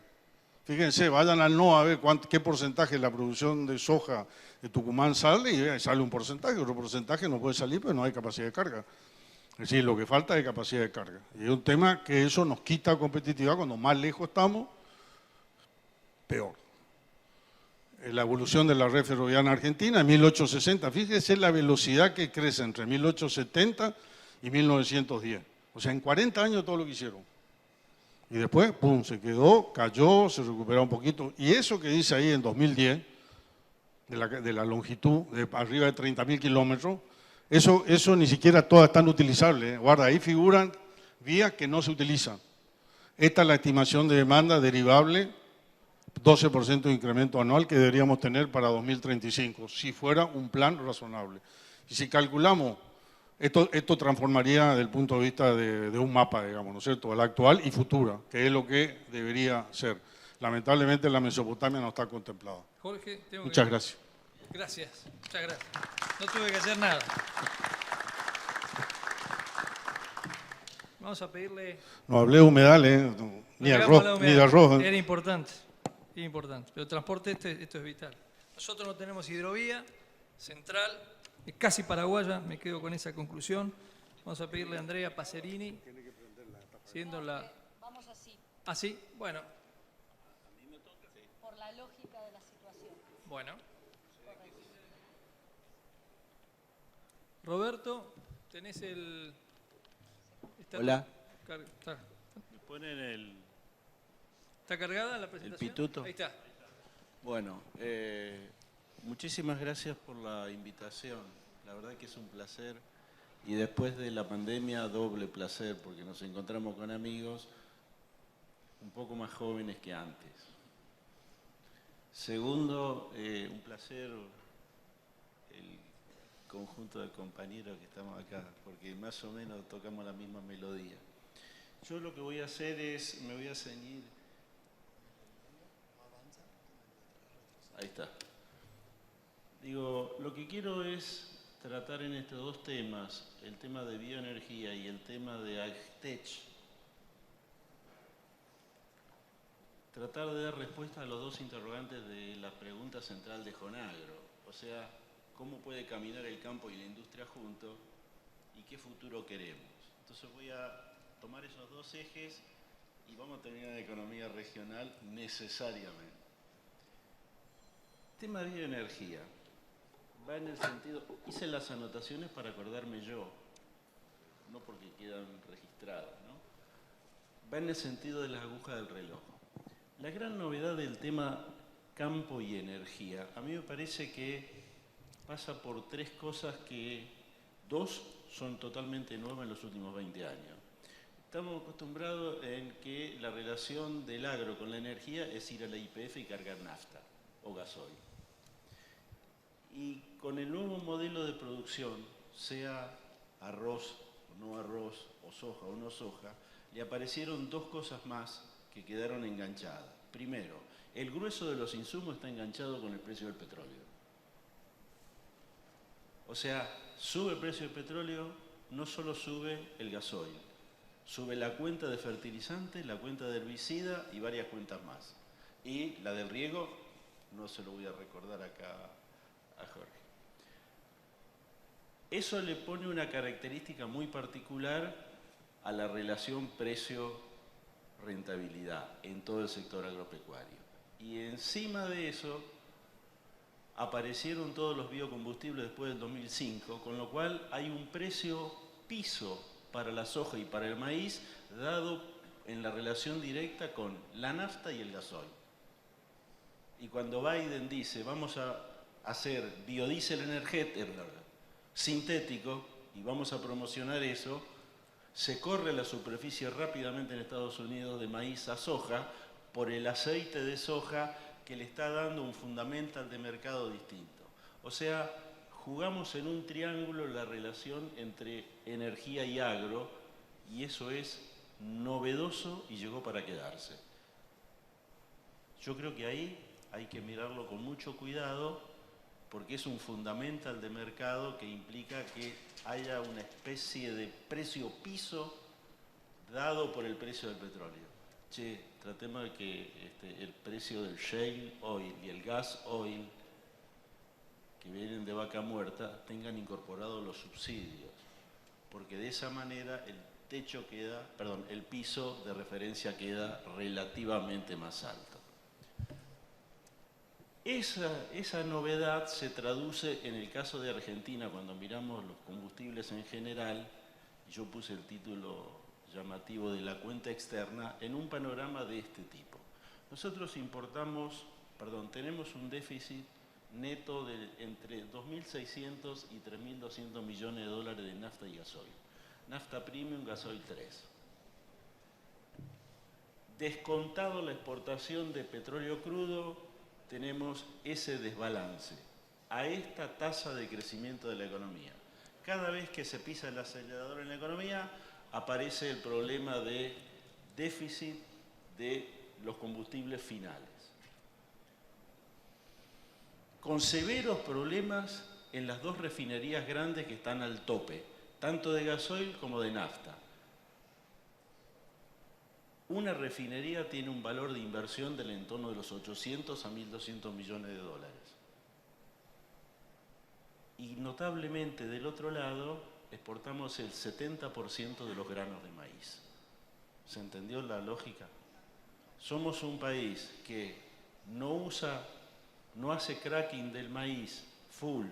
Fíjense, vayan al NOA a ver qué porcentaje de la producción de soja de Tucumán sale y sale un porcentaje, otro porcentaje no puede salir, pero no hay capacidad de carga. Es decir, lo que falta es capacidad de carga. Y es un tema que eso nos quita competitividad, cuando más lejos estamos, peor. La evolución de la red ferroviaria argentina en 1860, fíjese la velocidad que crece entre 1870 y 1910. O sea, en 40 años todo lo que hicieron. Y después, pum, se quedó, cayó, se recuperó un poquito. Y eso que dice ahí en 2010, de la longitud, de arriba de 30.000 kilómetros, eso ni siquiera todas están utilizables. Guarda, ahí figuran vías que no se utilizan. Esta es la estimación de demanda derivable 12% de incremento anual que deberíamos tener para 2035, si fuera un plan razonable. Y si calculamos, esto transformaría desde el punto de vista de un mapa, digamos, ¿no es cierto?, la actual y futura, que es lo que debería ser. Lamentablemente la Mesopotamia no está contemplada. Jorge, Muchas gracias. Gracias, muchas gracias. No tuve que hacer nada. Vamos a pedirle... No hablé de humedales, ni de arroz. Era importante, pero el transporte esto es vital. Nosotros no tenemos hidrovía central, es casi paraguaya, me quedo con esa conclusión. Vamos a pedirle a Andrea Pacerini, siendo la... Vamos así. ¿Así? Bueno. Por la lógica de la situación. Bueno. Roberto, tenés el... Hola. ¿Me ponen el ¿Está cargada la presentación? pituto? Ahí está. Bueno, muchísimas gracias por la invitación. La verdad que es un placer. Y después de la pandemia, doble placer, porque nos encontramos con amigos un poco más jóvenes que antes. Segundo, un placer el conjunto de compañeros que estamos acá, porque más o menos tocamos la misma melodía. Yo lo que voy a hacer es, me voy a ceñir... Ahí está. Digo, lo que quiero es tratar en estos dos temas, el tema de bioenergía y el tema de AgTech, tratar de dar respuesta a los dos interrogantes de la pregunta central de Jonagro, o sea, cómo puede caminar el campo y la industria juntos y qué futuro queremos. Entonces voy a tomar esos dos ejes y vamos a terminar en economía regional necesariamente. Tema de bioenergía. Va en el sentido, hice las anotaciones para acordarme yo, no porque quedan registradas, ¿no? Va en el sentido de las agujas del reloj. La gran novedad del tema campo y energía, a mí me parece que pasa por tres cosas que dos son totalmente nuevas en los últimos 20 años. Estamos acostumbrados en que la relación del agro con la energía es ir a la YPF y cargar nafta o gasoil. Y con el nuevo modelo de producción, sea arroz o no arroz, o soja o no soja, le aparecieron dos cosas más que quedaron enganchadas. Primero, el grueso de los insumos está enganchado con el precio del petróleo. O sea, sube el precio del petróleo, no solo sube el gasoil, sube la cuenta de fertilizante, la cuenta de herbicida y varias cuentas más. Y la del riego, no se lo voy a recordar acá a Jorge. Eso le pone una característica muy particular a la relación precio-rentabilidad en todo el sector agropecuario. Y encima de eso aparecieron todos los biocombustibles después del 2005, con lo cual hay un precio piso para la soja y para el maíz dado en la relación directa con la nafta y el gasoil. Y cuando Biden dice vamos a hacer biodiesel sintético y vamos a promocionar eso, se corre la superficie rápidamente en Estados Unidos de maíz a soja por el aceite de soja que le está dando un fundamental de mercado distinto. O sea, jugamos en un triángulo la relación entre energía y agro y eso es novedoso y llegó para quedarse. Yo creo que ahí hay que mirarlo con mucho cuidado porque es un fundamental de mercado que implica que haya una especie de precio piso dado por el precio del petróleo. Che, tratemos de que el precio del shale oil y el gas oil que vienen de vaca muerta tengan incorporados los subsidios, porque de esa manera el piso de referencia queda relativamente más alto. Esa novedad se traduce en el caso de Argentina, cuando miramos los combustibles en general, yo puse el título llamativo de la cuenta externa, en un panorama de este tipo. Nosotros tenemos un déficit neto de entre 2.600 y 3.200 millones de dólares de nafta y gasoil. Nafta premium, gasoil 3. Descontado la exportación de petróleo crudo, tenemos ese desbalance a esta tasa de crecimiento de la economía. Cada vez que se pisa el acelerador en la economía, aparece el problema de déficit de los combustibles finales, con severos problemas en las dos refinerías grandes que están al tope, tanto de gasoil como de nafta. Una refinería tiene un valor de inversión del entorno de los 800 a 1.200 millones de dólares. Y notablemente del otro lado exportamos el 70% de los granos de maíz. ¿Se entendió la lógica? Somos un país que no hace cracking del maíz full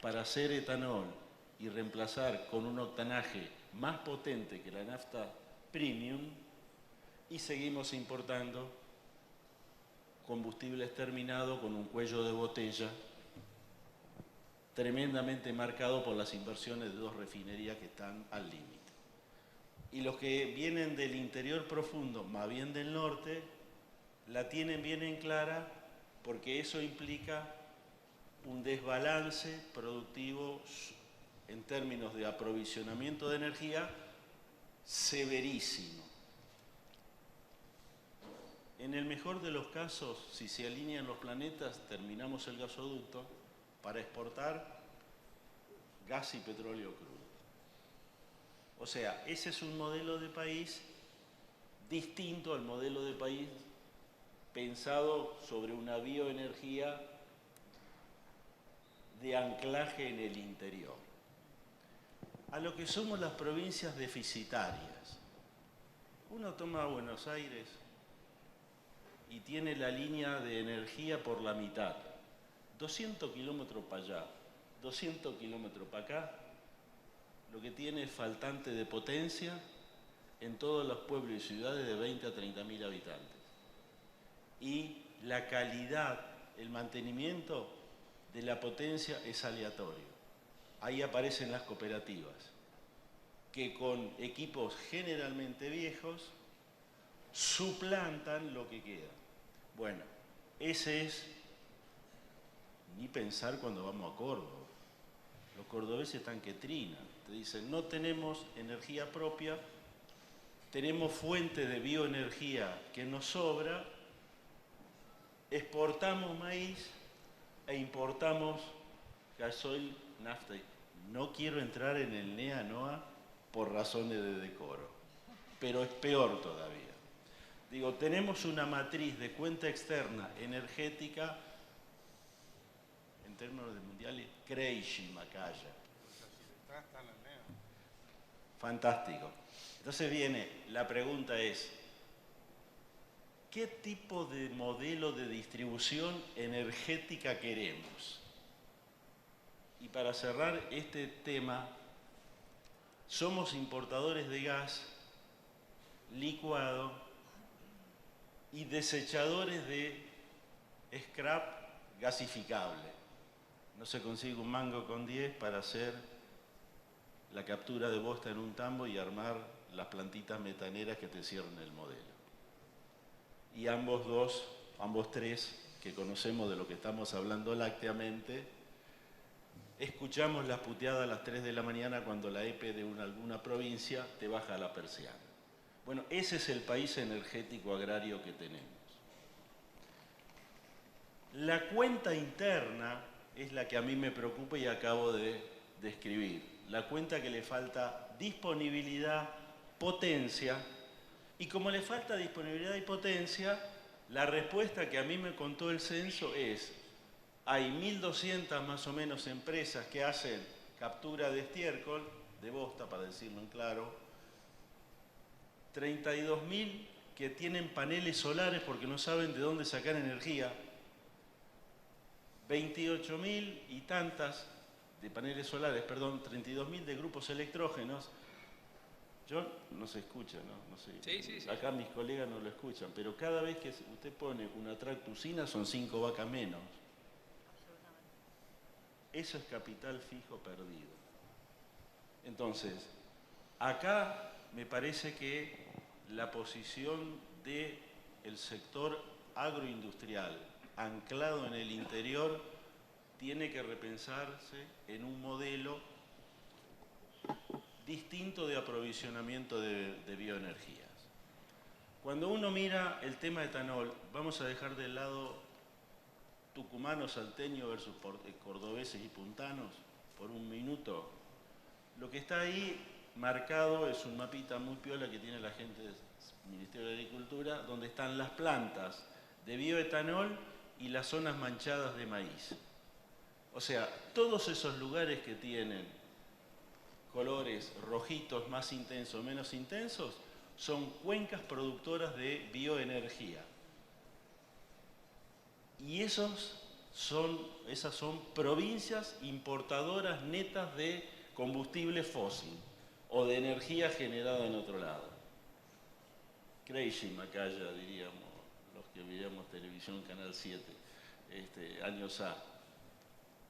para hacer etanol y reemplazar con un octanaje más potente que la nafta premium, y seguimos importando combustibles terminados con un cuello de botella tremendamente marcado por las inversiones de dos refinerías que están al límite. Y los que vienen del interior profundo, más bien del norte, la tienen bien en clara, porque eso implica un desbalance productivo en términos de aprovisionamiento de energía severísimo. En el mejor de los casos, si se alinean los planetas, terminamos el gasoducto para exportar gas y petróleo crudo. O sea, ese es un modelo de país distinto al modelo de país pensado sobre una bioenergía de anclaje en el interior. A lo que somos las provincias deficitarias. Uno toma Buenos Aires y tiene la línea de energía por la mitad. 200 kilómetros para allá, 200 kilómetros para acá, lo que tiene es faltante de potencia en todos los pueblos y ciudades de 20 a 30 mil habitantes. Y la calidad, el mantenimiento de la potencia es aleatorio. Ahí aparecen las cooperativas, que con equipos generalmente viejos suplantan lo que queda. Bueno, ese es, ni pensar cuando vamos a Córdoba. Los cordobeses están que trinan. Te dicen, no tenemos energía propia, tenemos fuentes de bioenergía que nos sobra, exportamos maíz e importamos gasoil, nafta. No quiero entrar en el NEA-NOA por razones de decoro, pero es peor todavía. Digo, tenemos una matriz de cuenta externa energética, en términos de mundiales, crazy, Macaya. Fantástico. Entonces viene, la pregunta es, ¿qué tipo de modelo de distribución energética queremos? Y para cerrar este tema, somos importadores de gas licuado y desechadores de scrap gasificable. No se consigue un mango con 10 para hacer la captura de bosta en un tambo y armar las plantitas metaneras que te cierran el modelo. Y ambos tres, que conocemos de lo que estamos hablando lácteamente, escuchamos las puteadas a las 3 de la mañana cuando la EPE de alguna provincia te baja la persiana. Bueno, ese es el país energético agrario que tenemos. La cuenta interna es la que a mí me preocupa y acabo de describir. La cuenta que le falta disponibilidad, potencia, y como le falta disponibilidad y potencia, la respuesta que a mí me contó el censo es: hay 1.200 más o menos empresas que hacen captura de estiércol, de bosta para decirlo en claro, 32.000 que tienen paneles solares porque no saben de dónde sacar energía, 28.000 y tantas de paneles solares, perdón, 32.000 de grupos electrógenos. Yo no se escucha, ¿no? No sé. Sí. Acá mis colegas no lo escuchan, pero cada vez que usted pone una tractusina son 5 vacas menos. Eso es capital fijo perdido. Entonces, acá me parece que la posición del sector agroindustrial anclado en el interior tiene que repensarse en un modelo distinto de aprovisionamiento de bioenergías. Cuando uno mira el tema etanol, vamos a dejar de lado tucumanos, salteños versus cordobeses y puntanos por un minuto. Lo que está ahí marcado es un mapita muy piola que tiene la gente del Ministerio de Agricultura, donde están las plantas de bioetanol y las zonas manchadas de maíz. O sea, todos esos lugares que tienen colores rojitos, más intensos, menos intensos, son cuencas productoras de bioenergía. Y esas son provincias importadoras netas de combustible fósil o de energía generada en otro lado. Crazy Macaya, diríamos, los que veíamos televisión Canal 7, años A.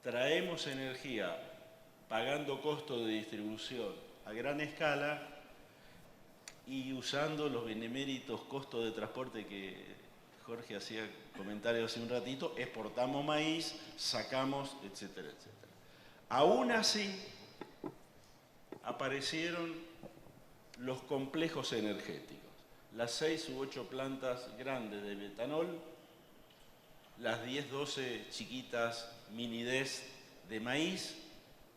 Traemos energía pagando costo de distribución a gran escala y usando los beneméritos costos de transporte que Jorge hacía comentarios hace un ratito, exportamos maíz, sacamos, etcétera, etcétera. Aún así, aparecieron los complejos energéticos, las 6 u 8 plantas grandes de metanol, las 10, 12 chiquitas mini-DES de maíz,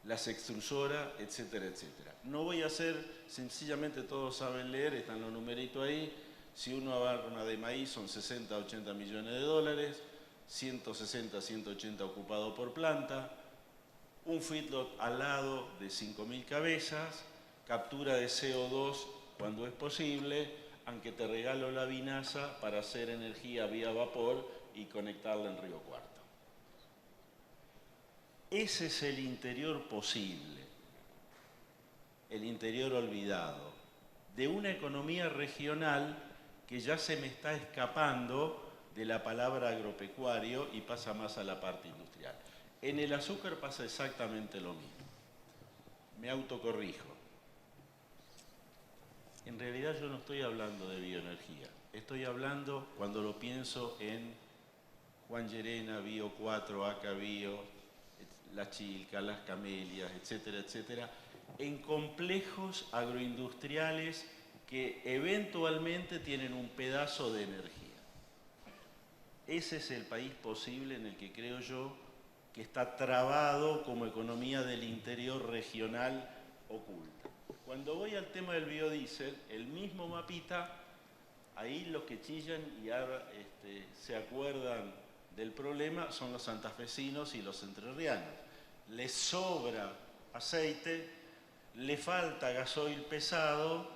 las extrusoras, etcétera, etcétera. No voy a hacer, sencillamente todos saben leer, están los numeritos ahí. Si uno agarra una de maíz son 60, 80 millones de dólares, 160, 180 ocupados por planta, un feedlot al lado de 5.000 cabezas, captura de CO2 cuando es posible, aunque te regalo la vinaza para hacer energía vía vapor y conectarla en Río Cuarto. Ese es el interior posible, el interior olvidado, de una economía regional que ya se me está escapando de la palabra agropecuario y pasa más a la parte industrial. En el azúcar pasa exactamente lo mismo. Me autocorrijo. En realidad yo no estoy hablando de bioenergía. Estoy hablando, cuando lo pienso, en Juan Llerena, Bio 4, Aca Bio, las Chilcas, las Camelias, etcétera, etcétera, en complejos agroindustriales que eventualmente tienen un pedazo de energía. Ese es el país posible en el que creo yo que está trabado como economía del interior regional oculta. Cuando voy al tema del biodiesel, el mismo mapita, ahí los que chillan y ahora se acuerdan del problema son los santafesinos y los entrerrianos. Les sobra aceite, le falta gasoil pesado.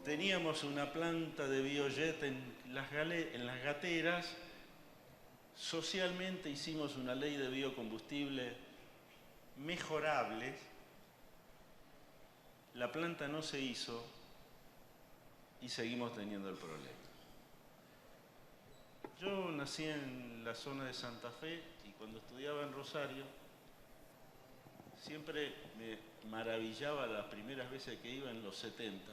Teníamos una planta de biojet en las gateras. Socialmente hicimos una ley de biocombustible mejorable. La planta no se hizo y seguimos teniendo el problema. Yo nací en la zona de Santa Fe y cuando estudiaba en Rosario siempre me maravillaba las primeras veces que iba en los 70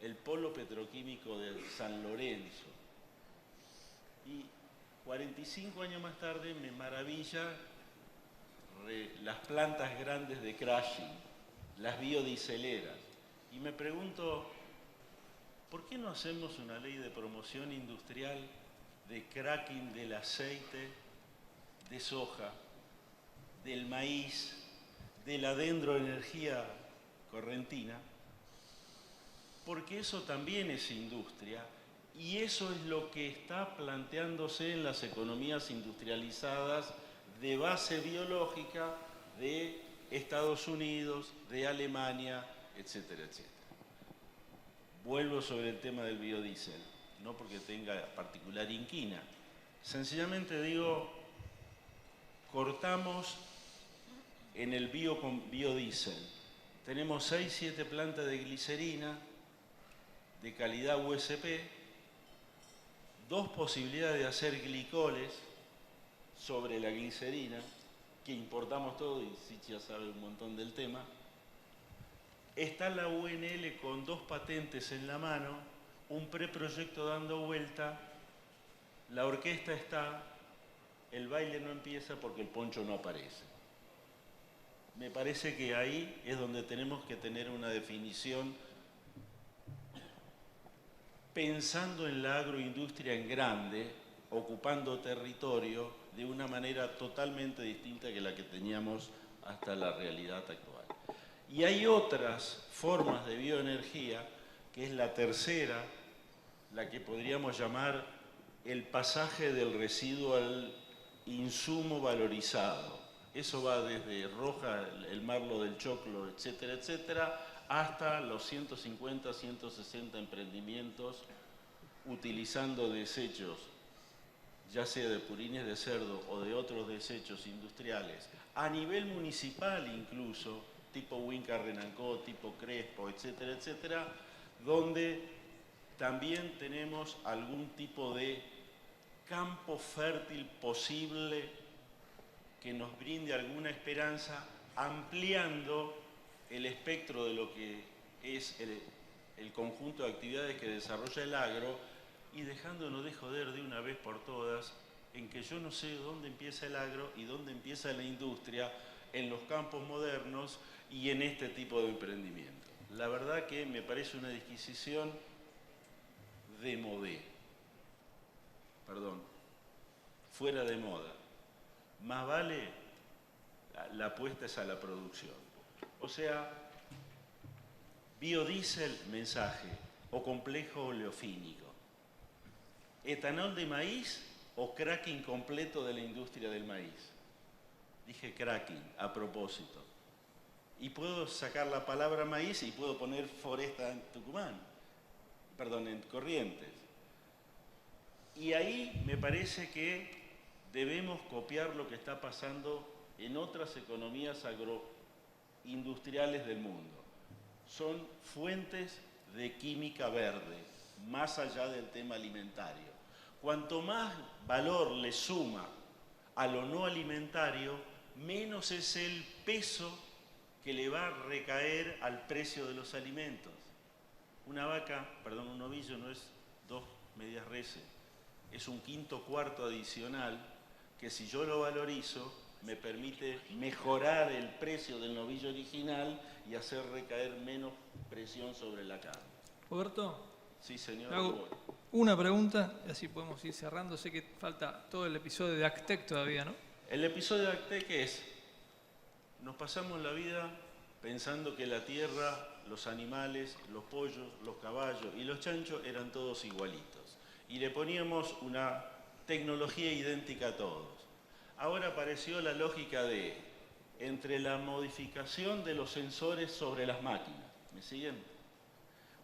el polo petroquímico de San Lorenzo. Y 45 años más tarde me maravilla las plantas grandes de crashing, las biodieseleras. Y me pregunto, ¿por qué no hacemos una ley de promoción industrial de cracking del aceite de soja, del maíz, de la dendroenergía correntina? Porque eso también es industria y eso es lo que está planteándose en las economías industrializadas de base biológica de Estados Unidos, de Alemania, etcétera, etcétera. Vuelvo sobre el tema del biodiesel, no porque tenga particular inquina. Sencillamente digo, cortamos en el biodiesel. Tenemos 6, 7 plantas de glicerina de calidad USP, 2 posibilidades de hacer glicoles sobre la glicerina, que importamos todo y Sichi ya sabe un montón del tema. está la UNL con 2 patentes en la mano, un preproyecto dando vuelta, la orquesta está, el baile no empieza porque el poncho no aparece. Me parece que ahí es donde tenemos que tener una definición pensando en la agroindustria en grande, ocupando territorio de una manera totalmente distinta que la que teníamos hasta la realidad actual. Y hay otras formas de bioenergía, que es la tercera, la que podríamos llamar el pasaje del residuo al insumo valorizado. Eso va desde Roja, el marlo del choclo, etcétera, etcétera, hasta los 150, 160 emprendimientos utilizando desechos, ya sea de purines de cerdo o de otros desechos industriales, a nivel municipal incluso, tipo Huinca Renancó, tipo Crespo, etcétera, etcétera, donde también tenemos algún tipo de campo fértil posible que nos brinde alguna esperanza, ampliando el espectro de lo que es el conjunto de actividades que desarrolla el agro y dejándonos de joder de una vez por todas en que yo no sé dónde empieza el agro y dónde empieza la industria en los campos modernos y en este tipo de emprendimiento. La verdad que me parece una disquisición de modé, fuera de moda. Más vale la apuesta es a la producción. O sea, biodiesel, mensaje, o complejo oleofínico. Etanol de maíz o cracking completo de la industria del maíz. Dije cracking, a propósito. Y puedo sacar la palabra maíz y puedo poner Foresta en Tucumán, en Corrientes. Y ahí me parece que debemos copiar lo que está pasando en otras economías agroindustriales del mundo. Son fuentes de química verde, más allá del tema alimentario. Cuanto más valor le suma a lo no alimentario, menos es el peso que le va a recaer al precio de los alimentos. Una vaca, un novillo no es 2 medias reses, es un quinto cuarto adicional que si yo lo valorizo me permite mejorar el precio del novillo original y hacer recaer menos presión sobre la carne. Roberto, Sí, señor. hago una pregunta y así podemos ir cerrando. Sé que falta todo el episodio de Actec todavía, ¿no? El episodio de Actec es, nos pasamos la vida pensando que la tierra, los animales, los pollos, los caballos y los chanchos eran todos igualitos. Y le poníamos una tecnología idéntica a todos. Ahora apareció la lógica de, entre la modificación de los sensores sobre las máquinas, ¿me siguen?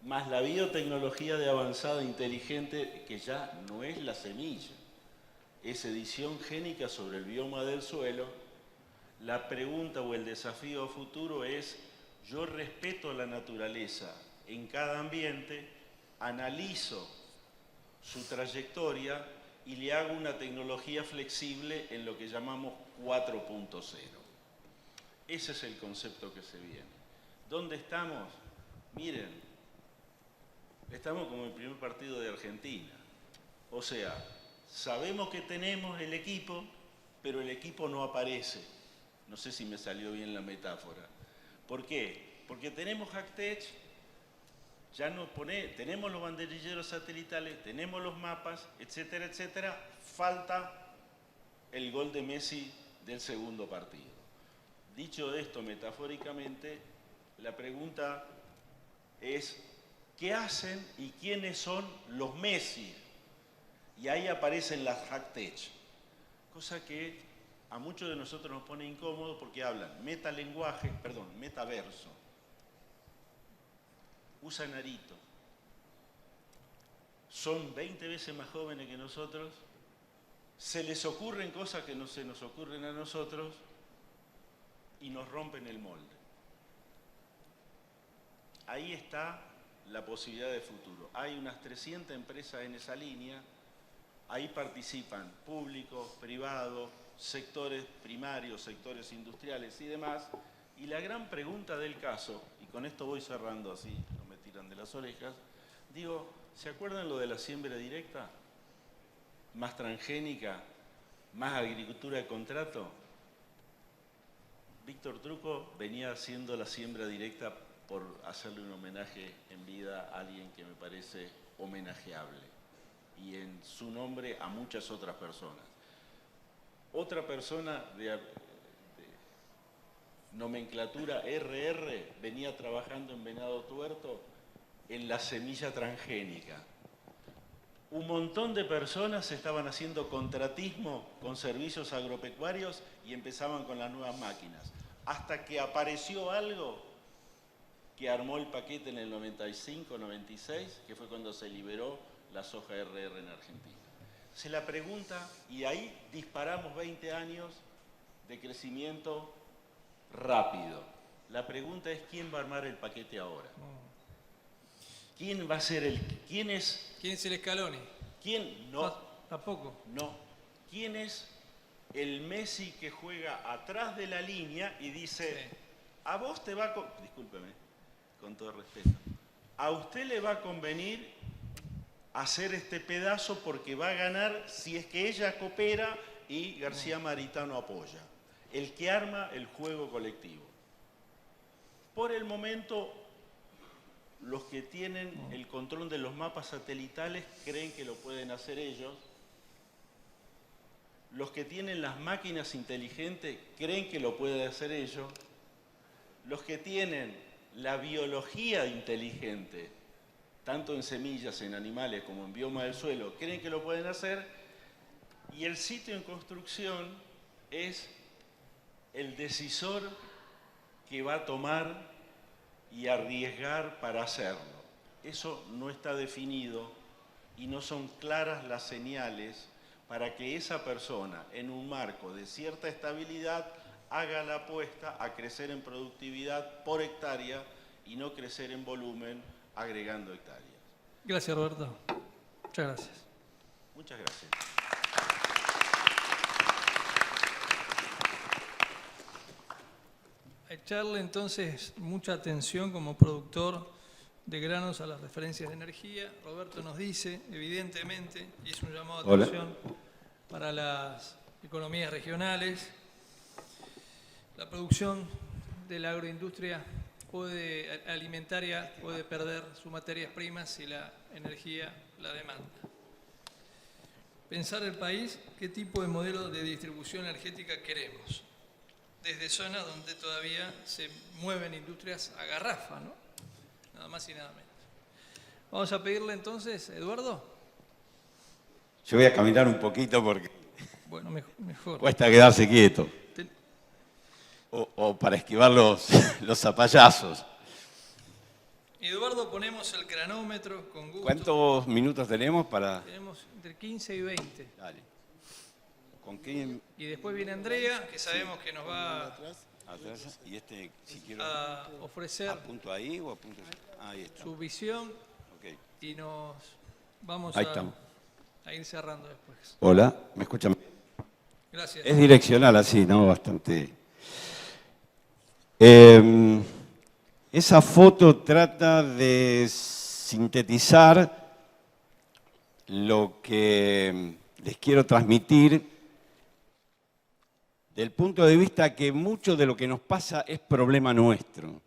Más la biotecnología de avanzada inteligente, que ya no es la semilla, es edición génica sobre el bioma del suelo. La pregunta o el desafío futuro es, yo respeto la naturaleza en cada ambiente, analizo su trayectoria y le hago una tecnología flexible en lo que llamamos 4.0. Ese es el concepto que se viene. ¿Dónde estamos? Miren, estamos como el primer partido de Argentina. O sea, sabemos que tenemos el equipo, pero el equipo no aparece. No sé si me salió bien la metáfora. ¿Por qué? Porque tenemos Actec, tenemos los banderilleros satelitales, tenemos los mapas, etcétera, etcétera. Falta el gol de Messi del segundo partido. Dicho esto metafóricamente, la pregunta es, ¿qué hacen y quiénes son los Messi? Y ahí aparecen las Actec, cosa que a muchos de nosotros nos pone incómodo porque hablan metaverso, usan arito, son 20 veces más jóvenes que nosotros, se les ocurren cosas que no se nos ocurren a nosotros y nos rompen el molde. Ahí está la posibilidad de futuro. Hay unas 300 empresas en esa línea, ahí participan públicos, privados, sectores primarios, sectores industriales y demás. Y la gran pregunta del caso, y con esto voy cerrando así, no me tiran de las orejas. Digo, ¿se acuerdan lo de la siembra directa? Más transgénica, más agricultura de contrato. Víctor Trucco venía haciendo la siembra directa por hacerle un homenaje en vida a alguien que me parece homenajeable, y en su nombre a muchas otras personas. Otra persona de nomenclatura RR venía trabajando en Venado Tuerto en la semilla transgénica. Un montón de personas estaban haciendo contratismo con servicios agropecuarios y empezaban con las nuevas máquinas. Hasta que apareció algo que armó el paquete en el 95-96, que fue cuando se liberó la soja RR en Argentina. Se la pregunta, y ahí disparamos 20 años de crecimiento rápido. La pregunta es, ¿quién va a armar el paquete ahora? ¿Quién va a ser el... ¿Quién es el Scaloni? ¿Quién? No. Tampoco. No. ¿Quién es el Messi que juega atrás de la línea y dice, Sí. a vos te va a... Discúlpeme, con todo respeto. A usted le va a convenir hacer este pedazo porque va a ganar si es que ella coopera y García Maritano apoya. El que arma el juego colectivo. Por el momento, los que tienen el control de los mapas satelitales creen que lo pueden hacer ellos. Los que tienen las máquinas inteligentes creen que lo pueden hacer ellos. Los que tienen la biología inteligente, tanto en semillas, en animales como en bioma del suelo, creen que lo pueden hacer. Y el sitio en construcción es el decisor que va a tomar y arriesgar para hacerlo. Eso no está definido y no son claras las señales para que esa persona, en un marco de cierta estabilidad, haga la apuesta a crecer en productividad por hectárea y no crecer en volumen agregando hectáreas. Gracias, Roberto. Muchas gracias. Muchas gracias. A echarle entonces mucha atención como productor de granos a las referencias de energía. Roberto nos dice, evidentemente, y es un llamado de atención para las economías regionales, la producción de la agroindustria alimentaria puede perder sus materias primas si la energía la demanda. Pensar el país, qué tipo de modelo de distribución energética queremos, desde zonas donde todavía se mueven industrias a garrafa, ¿no? Nada más y nada menos. Vamos a pedirle entonces, Eduardo. Yo voy a caminar un poquito porque Bueno, mejor. cuesta quedarse quieto. O para esquivar los zapallazos. Eduardo, ponemos el cronómetro con gusto. ¿Cuántos minutos tenemos para...? Tenemos entre 15 y 20. Dale. ¿Con quién? Y después viene Andrea, que sabemos que nos va Atrás. Y si quiero... a ofrecer ¿Apunto ahí o apunto ahí? Ahí está. su visión Ok. y nos vamos Ahí estamos. a ir cerrando después. Hola, ¿me escuchan? Gracias. Es direccional así, ¿no? Bastante... esa foto trata de sintetizar lo que les quiero transmitir del punto de vista que mucho de lo que nos pasa es problema nuestro.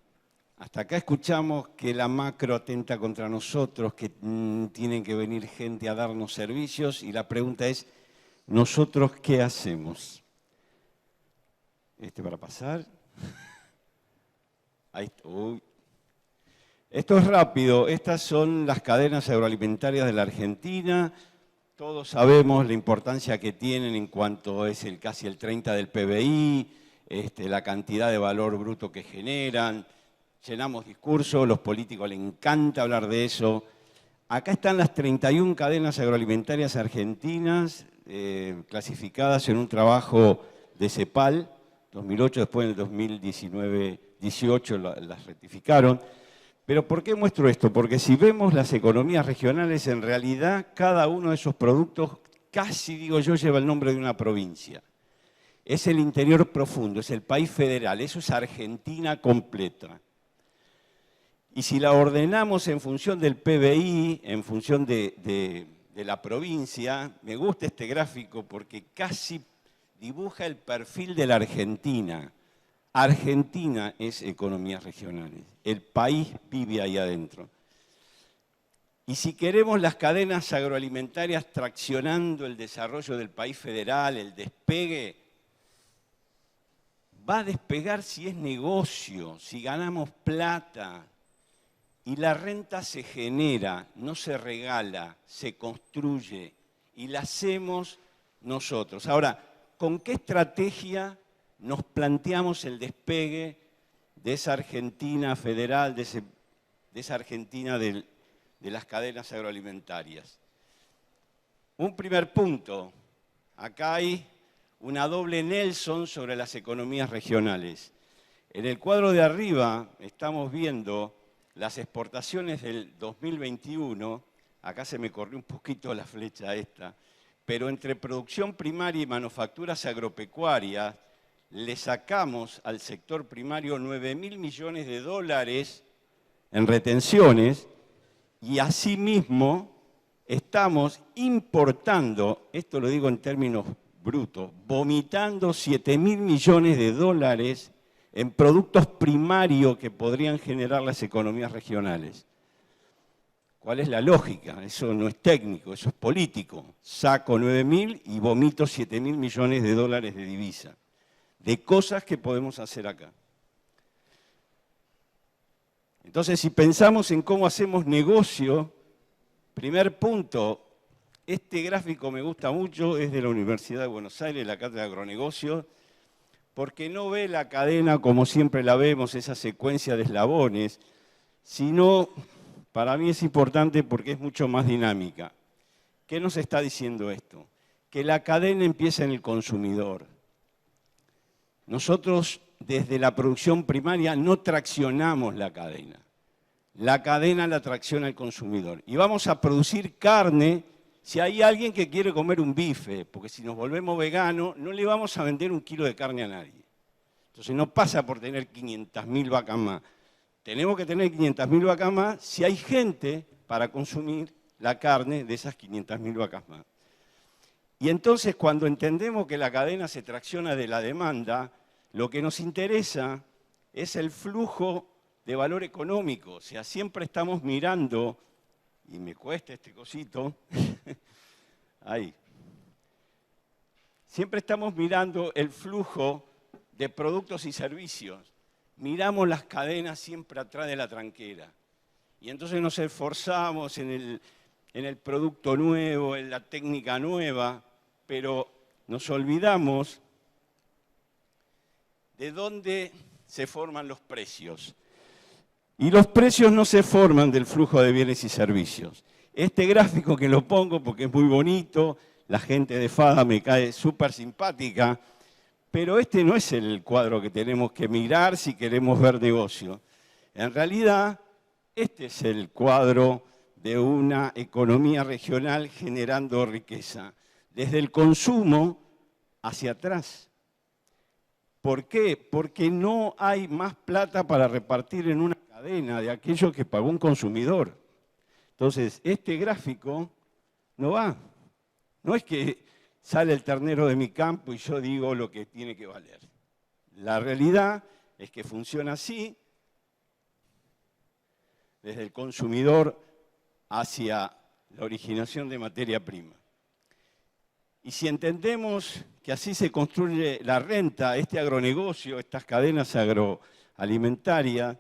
Hasta acá escuchamos que la macro atenta contra nosotros, que tienen que venir gente a darnos servicios, y la pregunta es, ¿nosotros qué hacemos? Para pasar. Ahí, uy. Esto es rápido, estas son las cadenas agroalimentarias de la Argentina. Todos sabemos la importancia que tienen en cuanto es casi el 30% del PBI, la cantidad de valor bruto que generan. Llenamos discursos, los políticos les encanta hablar de eso. Acá están las 31 cadenas agroalimentarias argentinas clasificadas en un trabajo de CEPAL, 2008, después en el 2019-18 las rectificaron. Pero ¿por qué muestro esto? Porque si vemos las economías regionales, en realidad cada uno de esos productos, casi digo yo, lleva el nombre de una provincia. Es el interior profundo, es el país federal, eso es Argentina completa. Y si la ordenamos en función del PBI, en función de la provincia, me gusta este gráfico porque casi dibuja el perfil de la Argentina. Argentina es economías regionales, el país vive ahí adentro. Y si queremos las cadenas agroalimentarias traccionando el desarrollo del país federal, el despegue, va a despegar si es negocio, si ganamos plata. Y la renta se genera, no se regala, se construye y la hacemos nosotros. Ahora, ¿con qué estrategia nos planteamos el despegue de esa Argentina federal, de esa Argentina de las cadenas agroalimentarias? Un primer punto, acá hay una doble Nelson sobre las economías regionales. En el cuadro de arriba estamos viendo las exportaciones del 2021, acá se me corrió un poquito la flecha esta, pero entre producción primaria y manufacturas agropecuarias, le sacamos al sector primario 9.000 millones de dólares en retenciones y asimismo estamos importando, esto lo digo en términos brutos, vomitando 7.000 millones de dólares en productos primarios que podrían generar las economías regionales. ¿Cuál es la lógica? Eso no es técnico, eso es político. Saco 9.000 y vomito 7.000 millones de dólares de divisa, de cosas que podemos hacer acá. Entonces, si pensamos en cómo hacemos negocio, primer punto, este gráfico me gusta mucho, es de la Universidad de Buenos Aires, la Cátedra de Agronegocios, porque no ve la cadena como siempre la vemos, esa secuencia de eslabones, sino, para mí es importante porque es mucho más dinámica. ¿Qué nos está diciendo esto? Que la cadena empieza en el consumidor. Nosotros, desde la producción primaria, no traccionamos la cadena. La cadena la tracciona el consumidor. Y vamos a producir carne si hay alguien que quiere comer un bife, porque si nos volvemos veganos, no le vamos a vender 1 kilo de carne a nadie. Entonces no pasa por tener 500.000 vacas más. Tenemos que tener 500.000 vacas más si hay gente para consumir la carne de esas 500.000 vacas más. Y entonces cuando entendemos que la cadena se tracciona de la demanda, lo que nos interesa es el flujo de valor económico. O sea, siempre estamos mirando, y me cuesta este cosito, ahí. Siempre estamos mirando el flujo de productos y servicios. Miramos las cadenas siempre atrás de la tranquera. Y entonces nos esforzamos en el producto nuevo, en la técnica nueva, pero nos olvidamos de dónde se forman los precios. Y los precios no se forman del flujo de bienes y servicios. Este gráfico que lo pongo porque es muy bonito, la gente de FADA me cae súper simpática, pero este no es el cuadro que tenemos que mirar si queremos ver negocio. En realidad, este es el cuadro de una economía regional generando riqueza, desde el consumo hacia atrás. ¿Por qué? Porque no hay más plata para repartir en una cadena de aquello que pagó un consumidor. Entonces, este gráfico no va. No es que sale el ternero de mi campo y yo digo lo que tiene que valer. La realidad es que funciona así, desde el consumidor hacia la originación de materia prima. Y si entendemos que así se construye la renta, este agronegocio, estas cadenas agroalimentarias,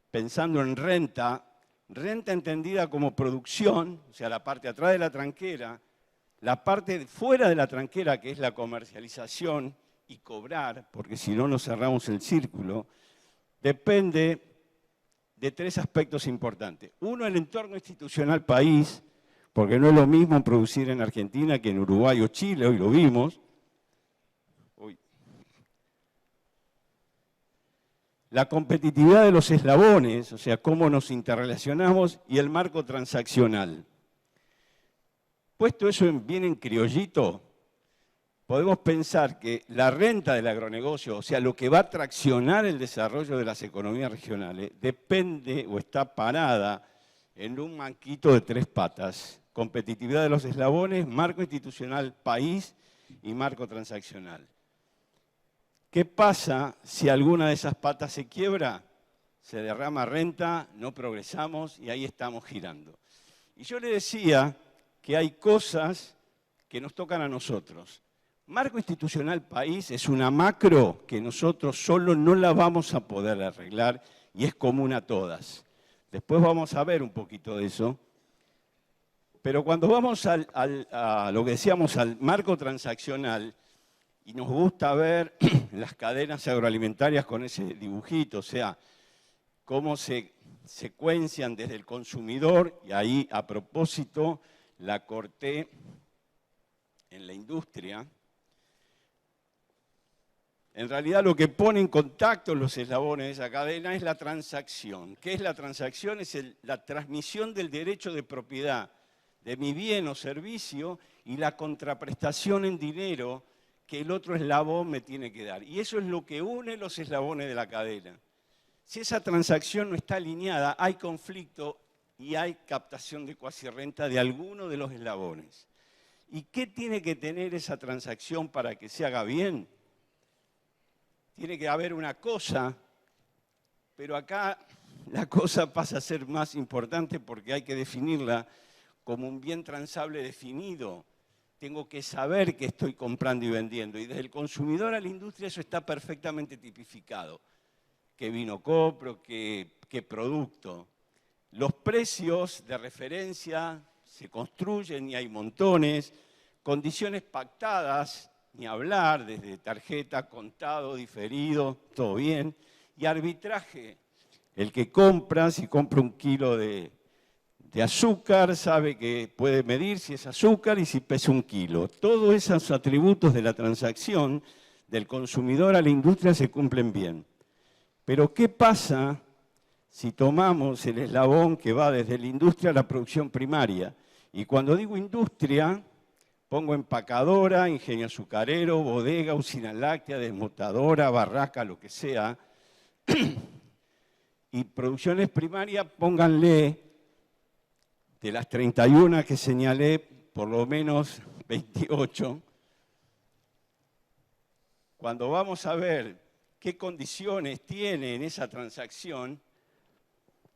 pensando en renta entendida como producción, o sea, la parte atrás de la tranquera, la parte fuera de la tranquera, que es la comercialización y cobrar, porque si no nos cerramos el círculo, depende de 3 aspectos importantes. Uno, el entorno institucional país, porque no es lo mismo producir en Argentina que en Uruguay o Chile, hoy lo vimos. La competitividad de los eslabones, o sea, cómo nos interrelacionamos, y el marco transaccional. Puesto eso bien en criollito, podemos pensar que la renta del agronegocio, o sea, lo que va a traccionar el desarrollo de las economías regionales, depende o está parada en un manquito de 3 patas: competitividad de los eslabones, marco institucional país y marco transaccional. ¿Qué pasa si alguna de esas patas se quiebra? Se derrama renta, no progresamos y ahí estamos girando. Y yo le decía que hay cosas que nos tocan a nosotros. Marco institucional país es una macro que nosotros solo no la vamos a poder arreglar y es común a todas. Después vamos a ver un poquito de eso. Pero cuando vamos a lo que decíamos, al marco transaccional, y nos gusta ver las cadenas agroalimentarias con ese dibujito, o sea, cómo se secuencian desde el consumidor, y ahí a propósito la corté en la industria. En realidad lo que pone en contacto los eslabones de esa cadena es la transacción. ¿Qué es la transacción? Es la transmisión del derecho de propiedad de mi bien o servicio y la contraprestación en dinero que el otro eslabón me tiene que dar. Y eso es lo que une los eslabones de la cadena. Si esa transacción no está alineada, hay conflicto y hay captación de cuasirrenta de alguno de los eslabones. ¿Y qué tiene que tener esa transacción para que se haga bien? Tiene que haber una cosa, pero acá la cosa pasa a ser más importante porque hay que definirla como un bien transable definido. Tengo que saber qué estoy comprando y vendiendo. Y desde el consumidor a la industria eso está perfectamente tipificado. ¿Qué vino compro? ¿Qué producto? Los precios de referencia se construyen y hay montones. Condiciones pactadas, ni hablar, desde tarjeta, contado, diferido, todo bien. Y arbitraje. El que compra, si compra 1 kilo de azúcar, sabe que puede medir si es azúcar y si pesa 1 kilo. Todos esos atributos de la transacción del consumidor a la industria se cumplen bien. Pero ¿qué pasa si tomamos el eslabón que va desde la industria a la producción primaria? Y cuando digo industria, pongo empacadora, ingenio azucarero, bodega, usina láctea, desmotadora, barraca, lo que sea. Y producciones primarias, pónganle de las 31 que señalé, por lo menos 28. Cuando vamos a ver qué condiciones tiene en esa transacción,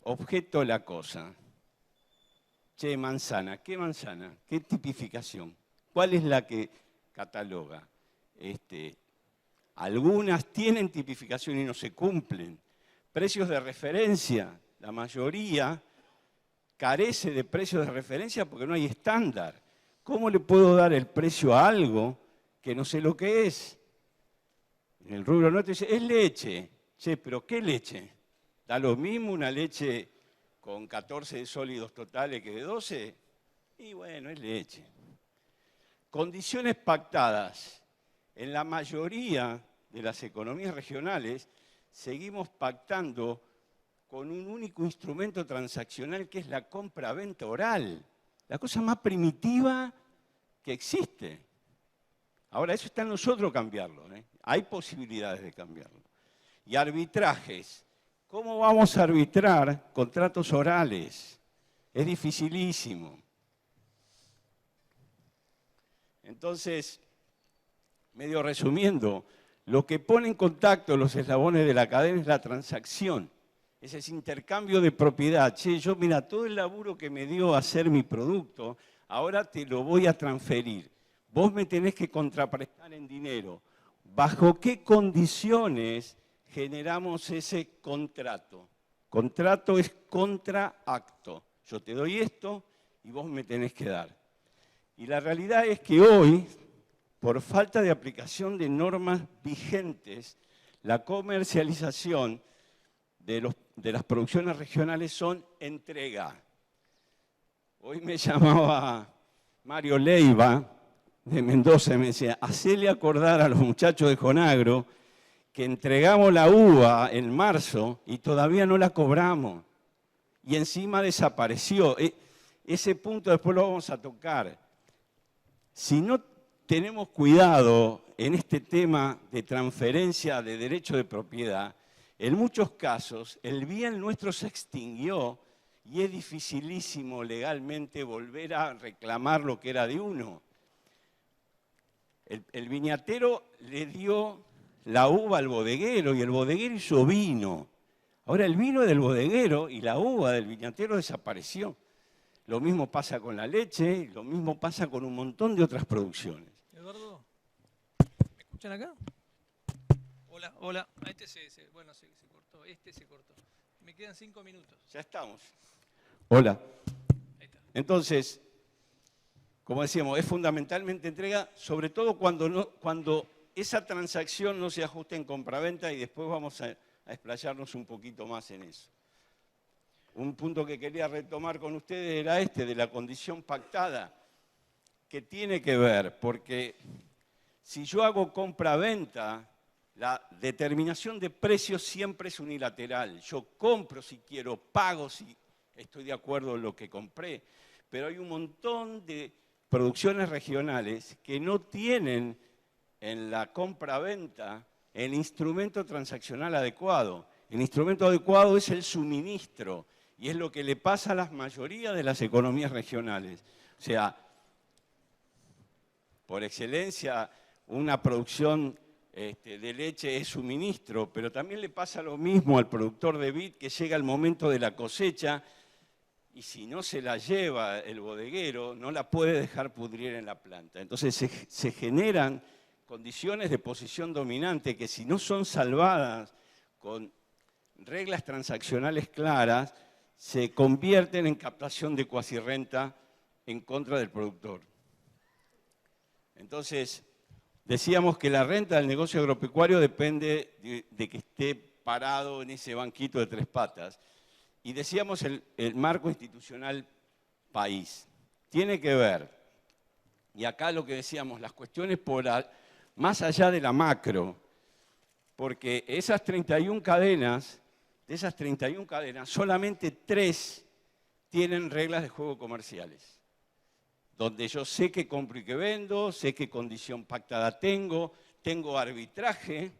objeto la cosa. Che, manzana, ¿qué manzana? ¿Qué tipificación? ¿Cuál es la que cataloga? Algunas tienen tipificación y no se cumplen. Precios de referencia, la mayoría carece de precios de referencia porque no hay estándar. ¿Cómo le puedo dar el precio a algo que no sé lo que es? En el rubro nuestro dice, es leche. Che, ¿pero qué leche? ¿Da lo mismo una leche con 14 de sólidos totales que de 12? Y bueno, es leche. Condiciones pactadas. En la mayoría de las economías regionales seguimos pactando con un único instrumento transaccional que es la compra-venta oral. La cosa más primitiva que existe. Ahora, eso está en nosotros cambiarlo, ¿eh? Hay posibilidades de cambiarlo. Y arbitrajes. ¿Cómo vamos a arbitrar contratos orales? Es dificilísimo. Entonces, medio resumiendo, lo que pone en contacto los eslabones de la cadena es la transacción. Es ese intercambio de propiedad. Che, yo mira, todo el laburo que me dio hacer mi producto, ahora te lo voy a transferir. Vos me tenés que contraprestar en dinero. ¿Bajo qué condiciones generamos ese contrato? Contrato es contraacto. Yo te doy esto y vos me tenés que dar. Y la realidad es que hoy, por falta de aplicación de normas vigentes, la comercialización de las producciones regionales son entrega. Hoy me llamaba Mario Leiva de Mendoza y me decía, hacele acordar a los muchachos de Jonagro que entregamos la uva en marzo y todavía no la cobramos. Y encima desapareció. Ese punto después lo vamos a tocar. Si no tenemos cuidado en este tema de transferencia de derecho de propiedad, en muchos casos el bien nuestro se extinguió y es dificilísimo legalmente volver a reclamar lo que era de uno. El viñatero le dio la uva al bodeguero y el bodeguero hizo vino. Ahora el vino es del bodeguero y la uva del viñatero desapareció. Lo mismo pasa con la leche, lo mismo pasa con un montón de otras producciones. Eduardo, ¿me escuchan acá? Hola, hola. Este se cortó, este se cortó. Me quedan 5 minutos. Ya estamos. Hola. Ahí está. Entonces, como decíamos, es fundamentalmente entrega, sobre todo cuando esa transacción no se ajusta en compraventa y después vamos a explayarnos un poquito más en eso. Un punto que quería retomar con ustedes era este, de la condición pactada, que tiene que ver, porque si yo hago compra-venta, la determinación de precios siempre es unilateral. Yo compro si quiero, pago si estoy de acuerdo en lo que compré, pero hay un montón de producciones regionales que no tienen en la compra-venta el instrumento transaccional adecuado. El instrumento adecuado es el suministro y es lo que le pasa a la mayoría de las economías regionales. O sea, por excelencia, una producción de leche es suministro, pero también le pasa lo mismo al productor de vid que llega el momento de la cosecha y si no se la lleva el bodeguero, no la puede dejar pudrir en la planta. Entonces se generan condiciones de posición dominante que si no son salvadas con reglas transaccionales claras, se convierten en captación de cuasirrenta en contra del productor. Entonces, decíamos que la renta del negocio agropecuario depende de que esté parado en ese banquito de 3 patas. Y decíamos el marco institucional país. Tiene que ver, y acá lo que decíamos, las cuestiones más allá de la macro, porque de esas 31 cadenas, solamente 3 tienen reglas de juego comerciales, donde yo sé qué compro y qué vendo, sé qué condición pactada tengo arbitraje,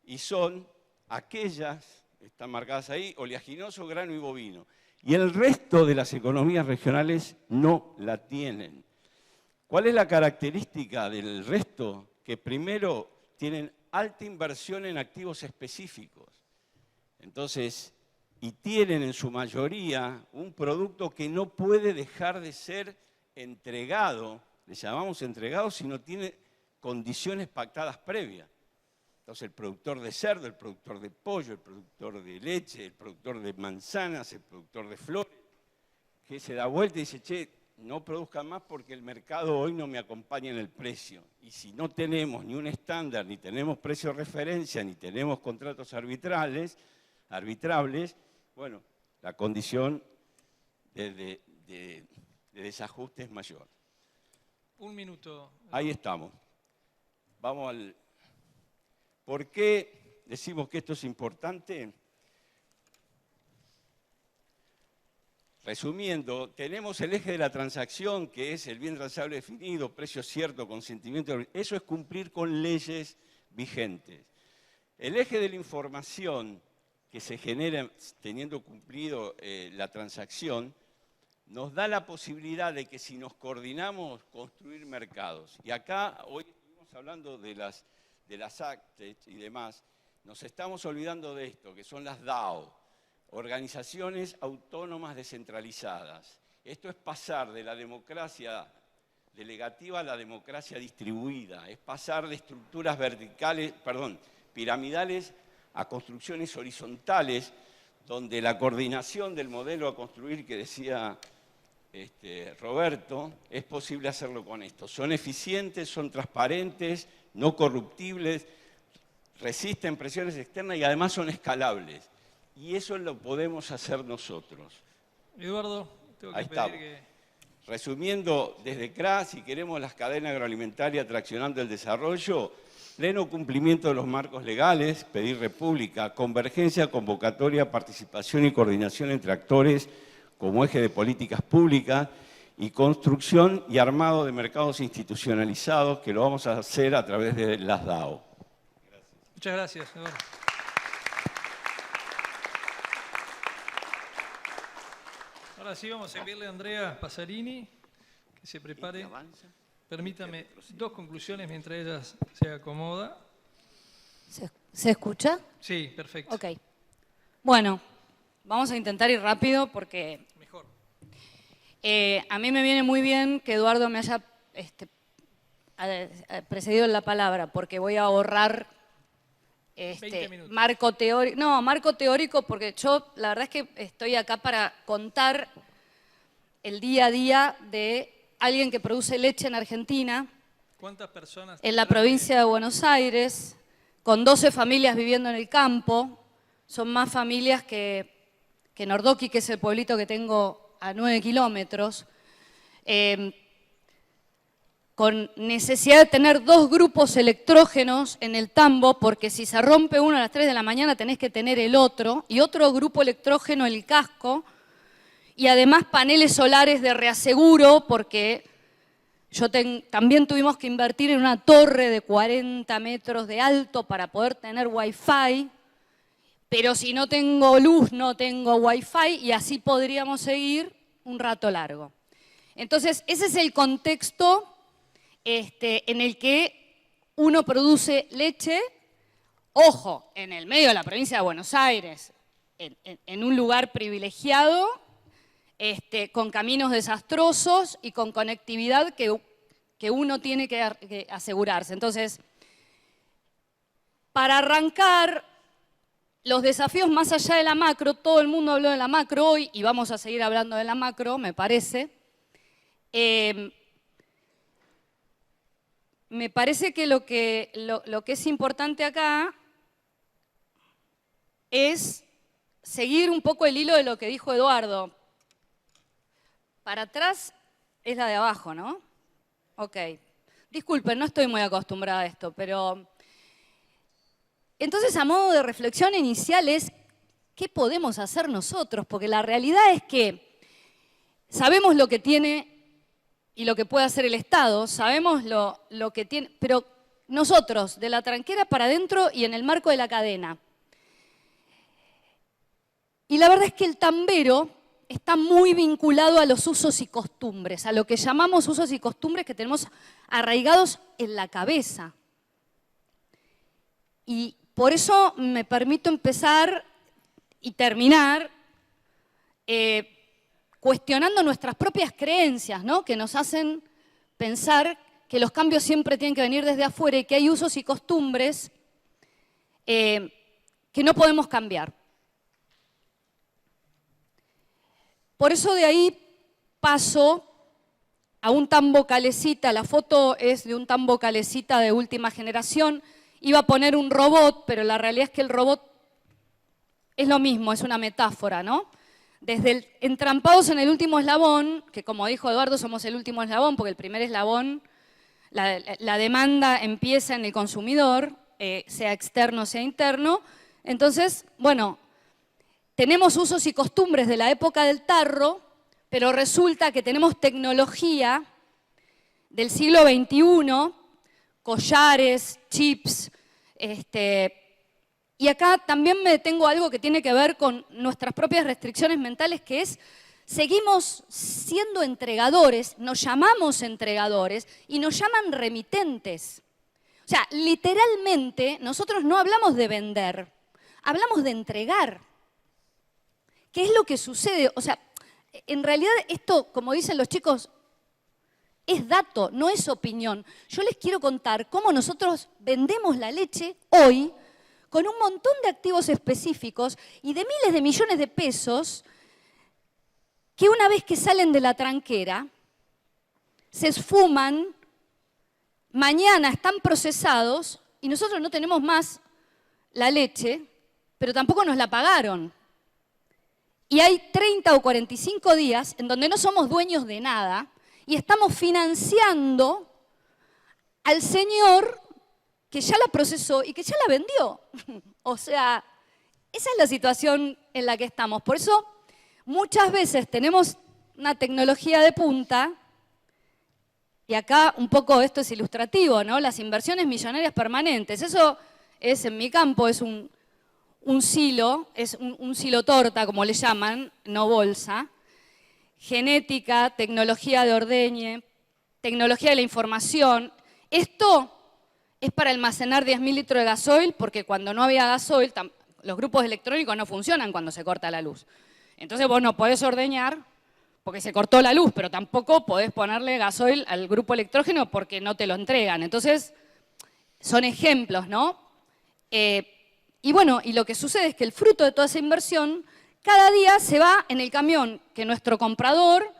y son aquellas, están marcadas ahí, oleaginoso, grano y bovino. Y el resto de las economías regionales no la tienen. ¿Cuál es la característica del resto? Que primero tienen alta inversión en activos específicos. Entonces, y tienen en su mayoría un producto que no puede dejar de ser entregado, le llamamos entregado si no tiene condiciones pactadas previas. Entonces el productor de cerdo, el productor de pollo, el productor de leche, el productor de manzanas, el productor de flores, que se da vuelta y dice, che, no produzcan más porque el mercado hoy no me acompaña en el precio. Y si no tenemos ni un estándar, ni tenemos precio de referencia, ni tenemos contratos arbitrables, bueno, la condición de desajuste es mayor. Un minuto. Ahí estamos. Vamos al... ¿Por qué decimos que esto es importante? Resumiendo, tenemos el eje de la transacción, que es el bien transable definido, precio cierto, consentimiento. Eso es cumplir con leyes vigentes. El eje de la información que se genera teniendo cumplido la transacción, nos da la posibilidad de que si nos coordinamos, construir mercados. Y acá, hoy estuvimos hablando de las ACTES y demás, nos estamos olvidando de esto, que son las DAO, organizaciones autónomas descentralizadas. Esto es pasar de la democracia delegativa a la democracia distribuida, es pasar de estructuras piramidales a construcciones horizontales, donde la coordinación del modelo a construir que decía Roberto, es posible hacerlo con esto. Son eficientes, son transparentes, no corruptibles, resisten presiones externas y además son escalables. Y eso lo podemos hacer nosotros. Eduardo, tengo que Ahí pedir estamos. que... Resumiendo, desde CRA, si queremos las cadenas agroalimentarias traccionando el desarrollo, pleno cumplimiento de los marcos legales, pedir república, convergencia, convocatoria, participación y coordinación entre actores como eje de políticas públicas y construcción y armado de mercados institucionalizados, que lo vamos a hacer a través de las DAO. Muchas gracias, Eduardo. Ahora sí vamos a enviarle a Andrea Pasarini que se prepare. Permítame 2 conclusiones mientras ella se acomoda. ¿Se escucha? Sí, perfecto. Ok. Bueno, vamos a intentar ir rápido porque Mejor. a mí me viene muy bien que Eduardo me haya precedido en la palabra, porque voy a ahorrar 20 minutos. marco teórico. No, marco teórico, porque yo la verdad es que estoy acá para contar el día a día de alguien que produce leche en Argentina, ¿Cuántas personas? en la tendrán provincia de Buenos Aires, con 12 familias viviendo en el campo. Son más familias que Nordoqui, que es el pueblito que tengo a 9 kilómetros, con necesidad de tener 2 grupos electrógenos en el tambo, porque si se rompe uno a las 3 de la mañana tenés que tener el otro, y otro grupo electrógeno en el casco, y además paneles solares de reaseguro, porque también tuvimos que invertir en una torre de 40 metros de alto para poder tener wifi, pero si no tengo luz no tengo wifi, y así podríamos seguir un rato largo. Entonces, ese es el contexto en el que uno produce leche, ojo, en el medio de la provincia de Buenos Aires, en un lugar privilegiado, con caminos desastrosos y con conectividad que uno tiene que asegurarse. Entonces, para arrancar, los desafíos más allá de la macro, todo el mundo habló de la macro hoy y vamos a seguir hablando de la macro, me parece. Me parece que lo que es importante acá es seguir un poco el hilo de lo que dijo Eduardo. Para atrás es la de abajo, ¿no? Ok. Disculpen, no estoy muy acostumbrada a esto, pero... Entonces, a modo de reflexión inicial es, ¿qué podemos hacer nosotros? Porque la realidad es que sabemos lo que tiene y lo que puede hacer el Estado, sabemos lo que tiene, pero nosotros, de la tranquera para adentro y en el marco de la cadena. Y la verdad es que el tambero está muy vinculado a los usos y costumbres, a lo que llamamos usos y costumbres que tenemos arraigados en la cabeza. Y por eso me permito empezar y terminar cuestionando nuestras propias creencias, ¿no? Que nos hacen pensar que los cambios siempre tienen que venir desde afuera y que hay usos y costumbres que no podemos cambiar. Por eso de ahí paso a un tambo calecita. La foto es de un tambo calecita de última generación. Iba a poner un robot, pero la realidad es que el robot es lo mismo, es una metáfora, ¿no? Desde entrampados en el último eslabón, que como dijo Eduardo, somos el último eslabón, porque el primer eslabón, la demanda empieza en el consumidor, sea externo, sea interno. Entonces, bueno, tenemos usos y costumbres de la época del tarro, pero resulta que tenemos tecnología del siglo XXI, collares, chips, y acá también me detengo a algo que tiene que ver con nuestras propias restricciones mentales, que es, seguimos siendo entregadores, nos llamamos entregadores y nos llaman remitentes. O sea, literalmente nosotros no hablamos de vender, hablamos de entregar. ¿Qué es lo que sucede? O sea, en realidad esto, como dicen los chicos, es dato, no es opinión. Yo les quiero contar cómo nosotros vendemos la leche hoy con un montón de activos específicos y de miles de millones de pesos que una vez que salen de la tranquera, se esfuman, mañana están procesados y nosotros no tenemos más la leche, pero tampoco nos la pagaron. Y hay 30 o 45 días en donde no somos dueños de nada y estamos financiando al señor que ya la procesó y que ya la vendió. O sea, esa es la situación en la que estamos. Por eso muchas veces tenemos una tecnología de punta, y acá un poco esto es ilustrativo, ¿no? Las inversiones millonarias permanentes. Eso es, en mi campo, es un silo, es un silo torta, como le llaman, no bolsa. Genética, tecnología de ordeñe, tecnología de la información. Esto es para almacenar 10.000 litros de gasoil, porque cuando no había gasoil, los grupos electrónicos no funcionan cuando se corta la luz. Entonces vos no podés ordeñar porque se cortó la luz, pero tampoco podés ponerle gasoil al grupo electrógeno porque no te lo entregan. Entonces, son ejemplos, ¿no? Y bueno, y lo que sucede es que el fruto de toda esa inversión cada día se va en el camión que nuestro comprador,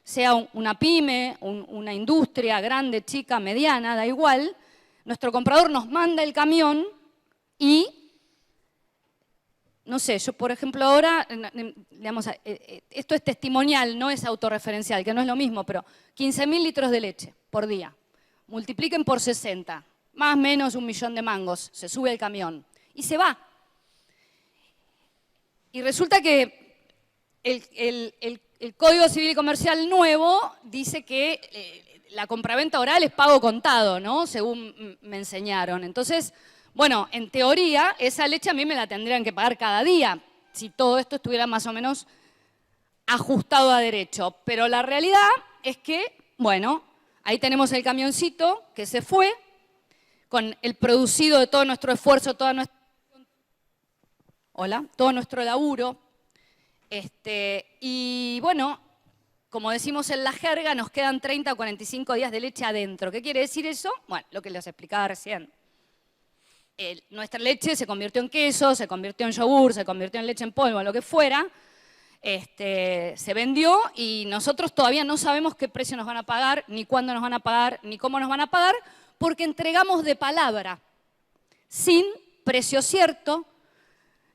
sea una pyme, una industria grande, chica, mediana, da igual, nuestro comprador nos manda el camión y, no sé, yo por ejemplo ahora, digamos, esto es testimonial, no es autorreferencial, que no es lo mismo, pero 15.000 litros de leche por día. Multipliquen por 60, más o menos 1 millón de mangos, se sube el camión y se va. Y resulta que el Código Civil y Comercial nuevo dice que la compraventa oral es pago contado, ¿no? Según me enseñaron. Entonces, bueno, en teoría, esa leche a mí me la tendrían que pagar cada día, si todo esto estuviera más o menos ajustado a derecho. Pero la realidad es que, bueno, ahí tenemos el camioncito que se fue, con el producido de todo nuestro esfuerzo, todo nuestro laburo. Y bueno, como decimos en la jerga, nos quedan 30 o 45 días de leche adentro. ¿Qué quiere decir eso? Bueno, lo que les explicaba recién. Nuestra leche se convirtió en queso, se convirtió en yogur, se convirtió en leche en polvo, lo que fuera. Se vendió y nosotros todavía no sabemos qué precio nos van a pagar, ni cuándo nos van a pagar, ni cómo nos van a pagar, porque entregamos de palabra, sin precio cierto,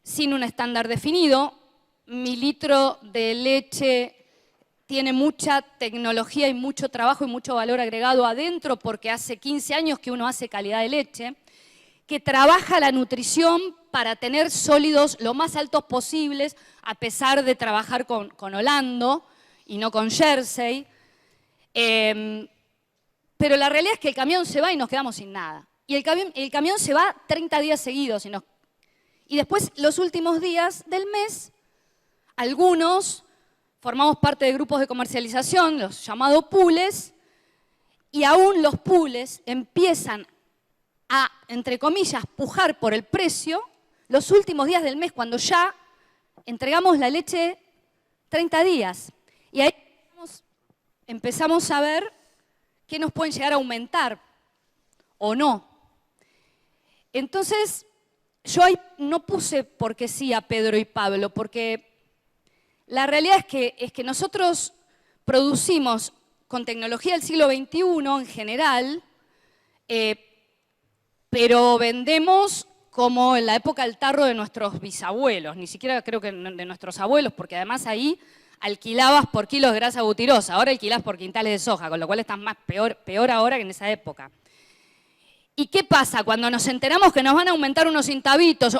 sin un estándar definido. Mi litro de leche tiene mucha tecnología y mucho trabajo y mucho valor agregado adentro, porque hace 15 años que uno hace calidad de leche, que trabaja la nutrición para tener sólidos lo más altos posibles, a pesar de trabajar con Holando y no con Jersey. Pero la realidad es que el camión se va y nos quedamos sin nada. Y el camión se va 30 días seguidos. Y después, los últimos días del mes, algunos formamos parte de grupos de comercialización, los llamados pools, y aún los pools empiezan a, entre comillas, pujar por el precio los últimos días del mes, cuando ya entregamos la leche 30 días. Y ahí empezamos a ver qué nos pueden llegar a aumentar o no. Entonces, yo ahí no puse porque sí a Pedro y Pablo, porque la realidad es que nosotros producimos con tecnología del siglo XXI en general, pero vendemos como en la época del tarro de nuestros bisabuelos, ni siquiera creo que de nuestros abuelos, porque además ahí alquilabas por kilos de grasa butirosa, ahora alquilás por quintales de soja, con lo cual estás más peor ahora que en esa época. ¿Y qué pasa? Cuando nos enteramos que nos van a aumentar unos centavitos,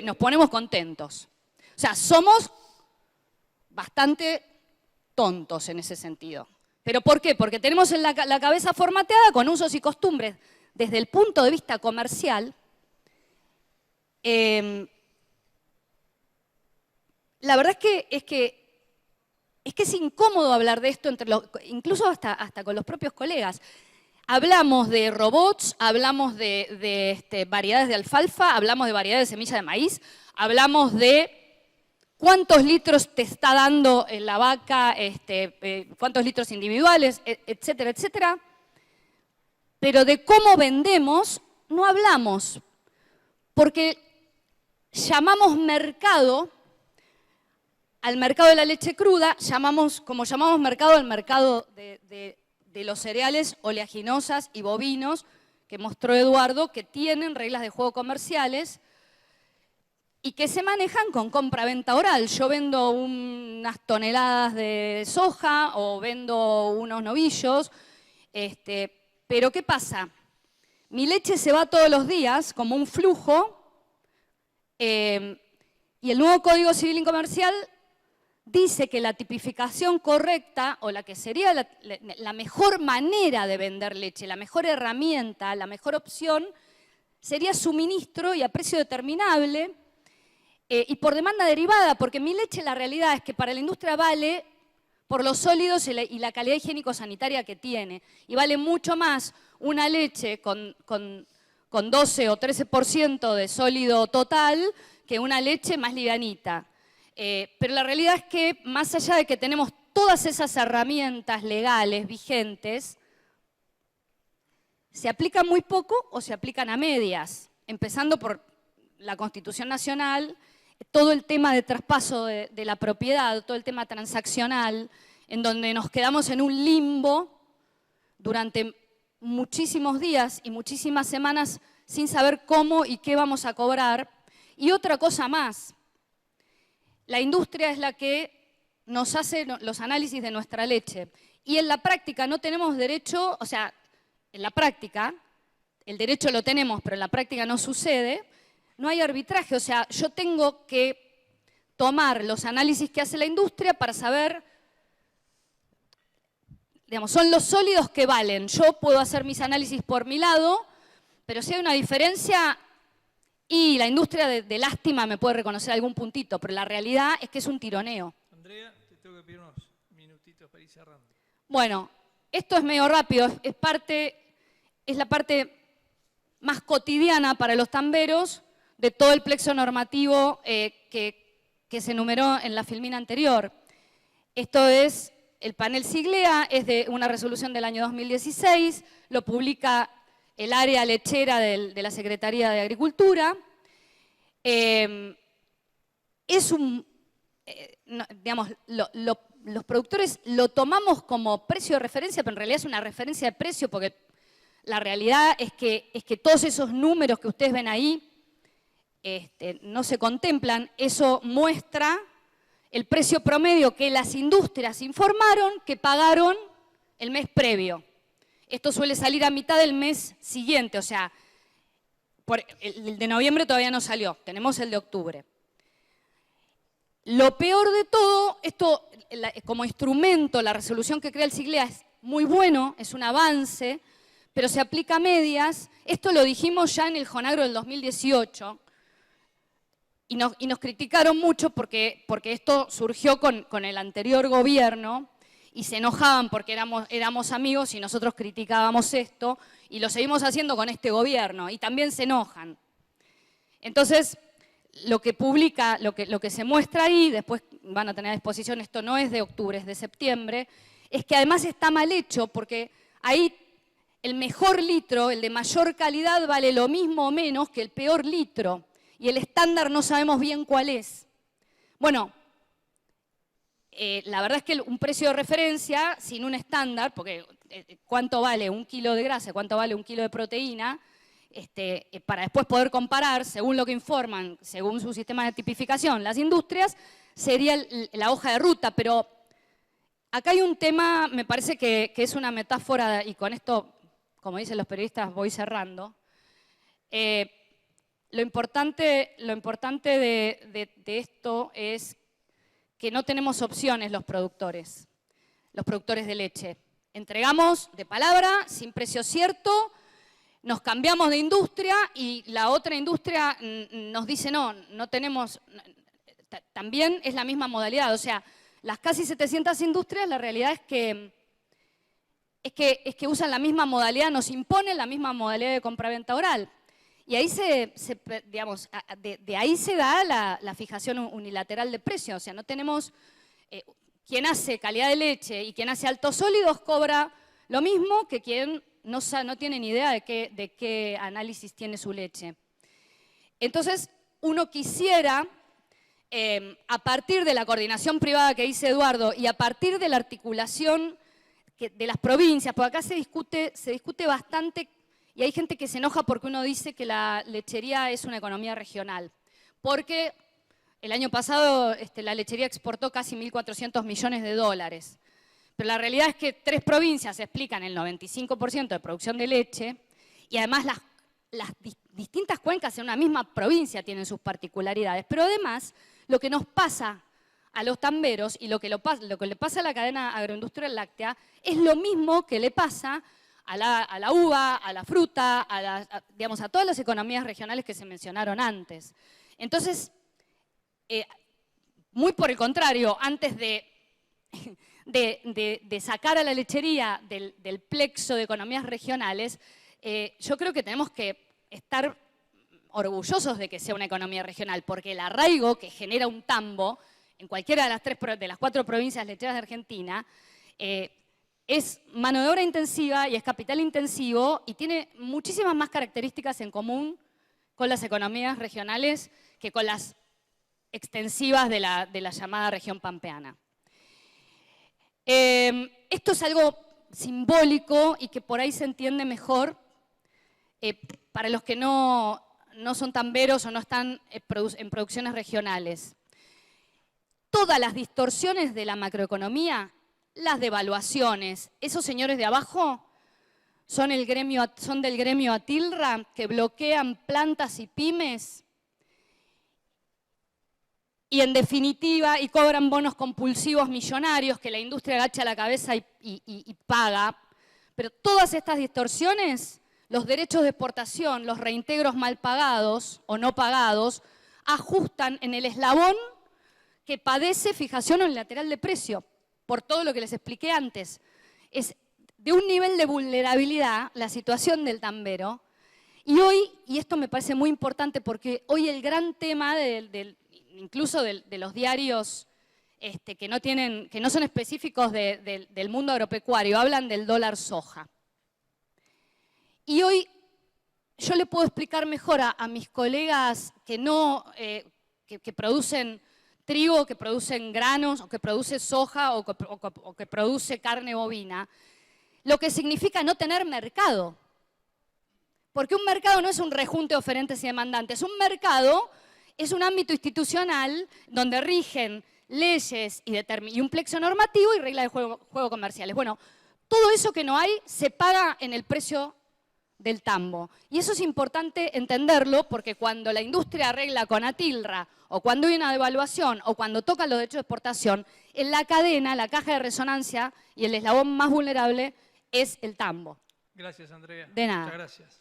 nos ponemos contentos. O sea, somos bastante tontos en ese sentido. ¿Pero por qué? Porque tenemos la cabeza formateada con usos y costumbres desde el punto de vista comercial. La verdad es que es incómodo hablar de esto, incluso hasta con los propios colegas. Hablamos de robots, hablamos de variedades de alfalfa, hablamos de variedades de semilla de maíz, hablamos de cuántos litros te está dando la vaca, cuántos litros individuales, etcétera, etcétera. Pero de cómo vendemos no hablamos, porque llamamos mercado al mercado de la leche cruda, como llamamos mercado al mercado de los cereales oleaginosas y bovinos, que mostró Eduardo, que tienen reglas de juego comerciales y que se manejan con compra-venta oral. Yo vendo unas toneladas de soja o vendo unos novillos, pero ¿qué pasa? Mi leche se va todos los días como un flujo y el nuevo Código Civil y Comercial dice que la tipificación correcta, o la que sería la mejor manera de vender leche, la mejor herramienta, la mejor opción, sería suministro y a precio determinable y por demanda derivada, porque mi leche la realidad es que para la industria vale por los sólidos y la calidad higiénico-sanitaria que tiene. Y vale mucho más una leche con 12 o 13% de sólido total que una leche más livianita. Pero la realidad es que más allá de que tenemos todas esas herramientas legales vigentes, se aplican muy poco o se aplican a medias, empezando por la Constitución Nacional, todo el tema de traspaso de la propiedad, todo el tema transaccional, en donde nos quedamos en un limbo durante muchísimos días y muchísimas semanas sin saber cómo y qué vamos a cobrar. Y otra cosa más, la industria es la que nos hace los análisis de nuestra leche y en la práctica no tenemos derecho, o sea, en la práctica, el derecho lo tenemos, pero en la práctica no sucede, no hay arbitraje. O sea, yo tengo que tomar los análisis que hace la industria para saber, digamos, son los sólidos que valen. Yo puedo hacer mis análisis por mi lado, pero si hay una diferencia, y la industria de lástima me puede reconocer algún puntito, pero la realidad es que es un tironeo. Andrea, te tengo que pedir unos minutitos para ir cerrando. Bueno, esto es medio rápido, es la parte más cotidiana para los tamberos de todo el plexo normativo que se enumeró en la filmina anterior. Esto es el panel Siglea, es de una resolución del año 2016, lo publica el área lechera de la Secretaría de Agricultura. Digamos, los productores lo tomamos como precio de referencia, pero en realidad es una referencia de precio porque la realidad es que todos esos números que ustedes ven ahí no se contemplan. Eso muestra el precio promedio que las industrias informaron que pagaron el mes previo. Esto suele salir a mitad del mes siguiente, o sea, el de noviembre todavía no salió, tenemos el de octubre. Lo peor de todo, esto como instrumento, la resolución que crea el Siglea es muy bueno, es un avance, pero se aplica a medias. Esto lo dijimos ya en el Jonagro del 2018 y nos criticaron mucho porque esto surgió con el anterior gobierno y se enojaban porque éramos amigos y nosotros criticábamos esto y lo seguimos haciendo con este gobierno y también se enojan. Entonces, lo que publica, lo que se muestra ahí, después van a tener a disposición, esto no es de octubre, es de septiembre, es que además está mal hecho porque ahí el mejor litro, el de mayor calidad, vale lo mismo o menos que el peor litro y el estándar no sabemos bien cuál es. Bueno, la verdad es que un precio de referencia sin un estándar, porque cuánto vale un kilo de grasa, cuánto vale un kilo de proteína, para después poder comparar, según lo que informan, según su sistema de tipificación, las industrias, sería la hoja de ruta. Pero acá hay un tema, me parece que es una metáfora, y con esto, como dicen los periodistas, voy cerrando. Lo importante de esto es que no tenemos opciones los productores de leche. Entregamos de palabra, sin precio cierto, nos cambiamos de industria y la otra industria nos dice no tenemos, también es la misma modalidad. O sea, las casi 700 industrias, la realidad es que usan la misma modalidad, nos imponen la misma modalidad de compraventa oral. Y ahí digamos, de ahí se da la fijación unilateral de precios. O sea, no tenemos, quien hace calidad de leche y quien hace altos sólidos cobra lo mismo que quien no tiene ni idea de qué análisis tiene su leche. Entonces, uno quisiera, a partir de la coordinación privada que dice Eduardo y a partir de la articulación de las provincias, porque acá se discute bastante. Y hay gente que se enoja porque uno dice que la lechería es una economía regional. Porque el año pasado la lechería exportó casi 1.400 millones de dólares. Pero la realidad es que 3 provincias explican el 95% de producción de leche y además las distintas cuencas en una misma provincia tienen sus particularidades. Pero además, lo que nos pasa a los tamberos y lo que le pasa a la cadena agroindustrial láctea es lo mismo que le pasa a la uva, a la fruta, digamos, a todas las economías regionales que se mencionaron antes. Entonces, muy por el contrario, antes de sacar a la lechería del plexo de economías regionales, yo creo que tenemos que estar orgullosos de que sea una economía regional, porque el arraigo que genera un tambo en cualquiera de las 4 provincias lecheras de Argentina es mano de obra intensiva y es capital intensivo y tiene muchísimas más características en común con las economías regionales que con las extensivas de la llamada región pampeana. Esto es algo simbólico y que por ahí se entiende mejor para los que no son tamberos o no están en producciones regionales. Todas las distorsiones de la macroeconomía, las devaluaciones, esos señores de abajo son del gremio Atilra que bloquean plantas y pymes y en definitiva y cobran bonos compulsivos millonarios que la industria agacha la cabeza y paga. Pero todas estas distorsiones, los derechos de exportación, los reintegros mal pagados o no pagados, ajustan en el eslabón que padece fijación unilateral de precio, por todo lo que les expliqué antes. Es de un nivel de vulnerabilidad la situación del tambero. Y hoy, y esto me parece muy importante porque hoy el gran tema incluso de los diarios que no son específicos del mundo agropecuario, hablan del dólar soja. Y hoy yo le puedo explicar mejor a mis colegas que producen trigo, que producen granos, o que produce soja, o que produce carne bovina, lo que significa no tener mercado. Porque un mercado no es un rejunte de oferentes y demandantes, un mercado es un ámbito institucional donde rigen leyes y un plexo normativo y reglas de juego comerciales. Bueno, todo eso que no hay se paga en el precio del tambo. Y eso es importante entenderlo porque cuando la industria arregla con Atilra o cuando hay una devaluación o cuando tocan los derechos de exportación, en la cadena, la caja de resonancia y el eslabón más vulnerable es el tambo. Gracias, Andrea. De nada. Muchas gracias.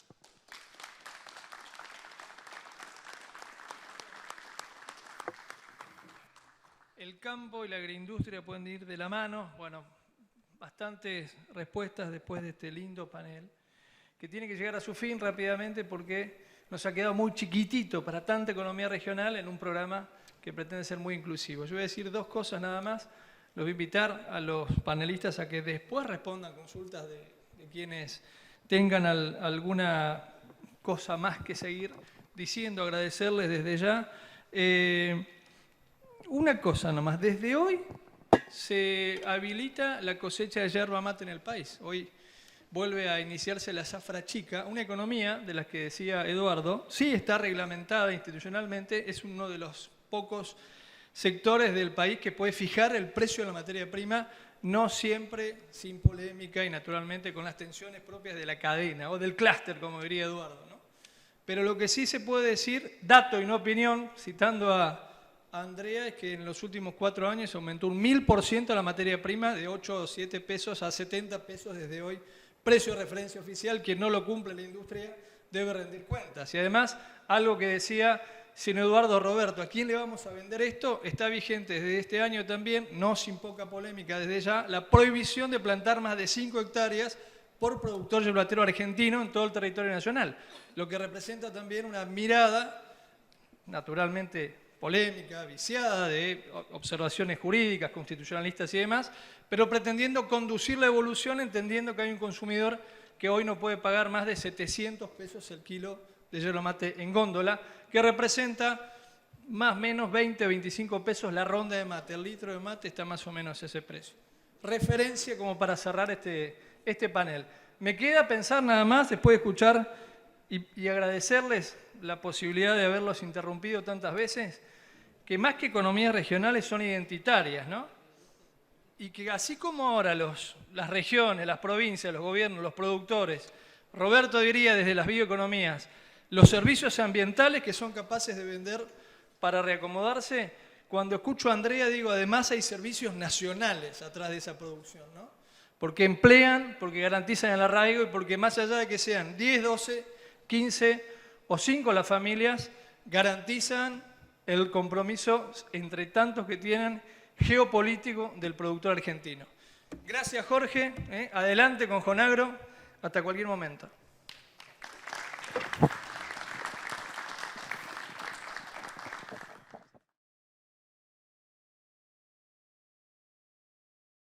El campo y la agroindustria pueden ir de la mano. Bueno, bastantes respuestas después de este lindo panel, que tiene que llegar a su fin rápidamente porque nos ha quedado muy chiquitito para tanta economía regional en un programa que pretende ser muy inclusivo. Yo voy a decir 2 cosas nada más. Los voy a invitar a los panelistas a que después respondan consultas de quienes tengan alguna cosa más que seguir diciendo, agradecerles desde ya. Una cosa nomás, desde hoy se habilita la cosecha de yerba mate en el país. Hoy vuelve a iniciarse la zafra chica, una economía de la que decía Eduardo, sí está reglamentada institucionalmente, es uno de los pocos sectores del país que puede fijar el precio de la materia prima, no siempre sin polémica y naturalmente con las tensiones propias de la cadena o del clúster, como diría Eduardo, ¿no? Pero lo que sí se puede decir, dato y no opinión, citando a Andrea, es que en los últimos 4 años aumentó un 1000% la materia prima, de 8 o 7 pesos a 70 pesos desde hoy. Precio de referencia oficial, quien no lo cumple la industria debe rendir cuentas. Y además, algo que decía señor Eduardo Roberto, ¿a quién le vamos a vender esto? Está vigente desde este año también, no sin poca polémica desde ya, la prohibición de plantar más de 5 hectáreas por productor yerbatero argentino en todo el territorio nacional, lo que representa también una mirada, naturalmente polémica, viciada, de observaciones jurídicas, constitucionalistas y demás, pero pretendiendo conducir la evolución, entendiendo que hay un consumidor que hoy no puede pagar más de 700 pesos el kilo de yerba mate en góndola, que representa más o menos 20 o 25 pesos la ronda de mate. El litro de mate está más o menos a ese precio. Referencia como para cerrar este panel. Me queda pensar nada más, después de escuchar y agradecerles la posibilidad de haberlos interrumpido tantas veces, que más que economías regionales son identitarias, ¿no? Y que así como ahora las regiones, las provincias, los gobiernos, los productores, Roberto diría desde las bioeconomías, los servicios ambientales que son capaces de vender para reacomodarse, Cuando escucho a Andrea digo, además hay servicios nacionales atrás de esa producción, ¿no? Porque emplean, porque garantizan el arraigo y porque más allá de que sean 10, 12, 15 o 5 las familias, garantizan el compromiso entre tantos que tienen geopolítico del productor argentino. Gracias, Jorge. Adelante con Jonagro. Hasta cualquier momento.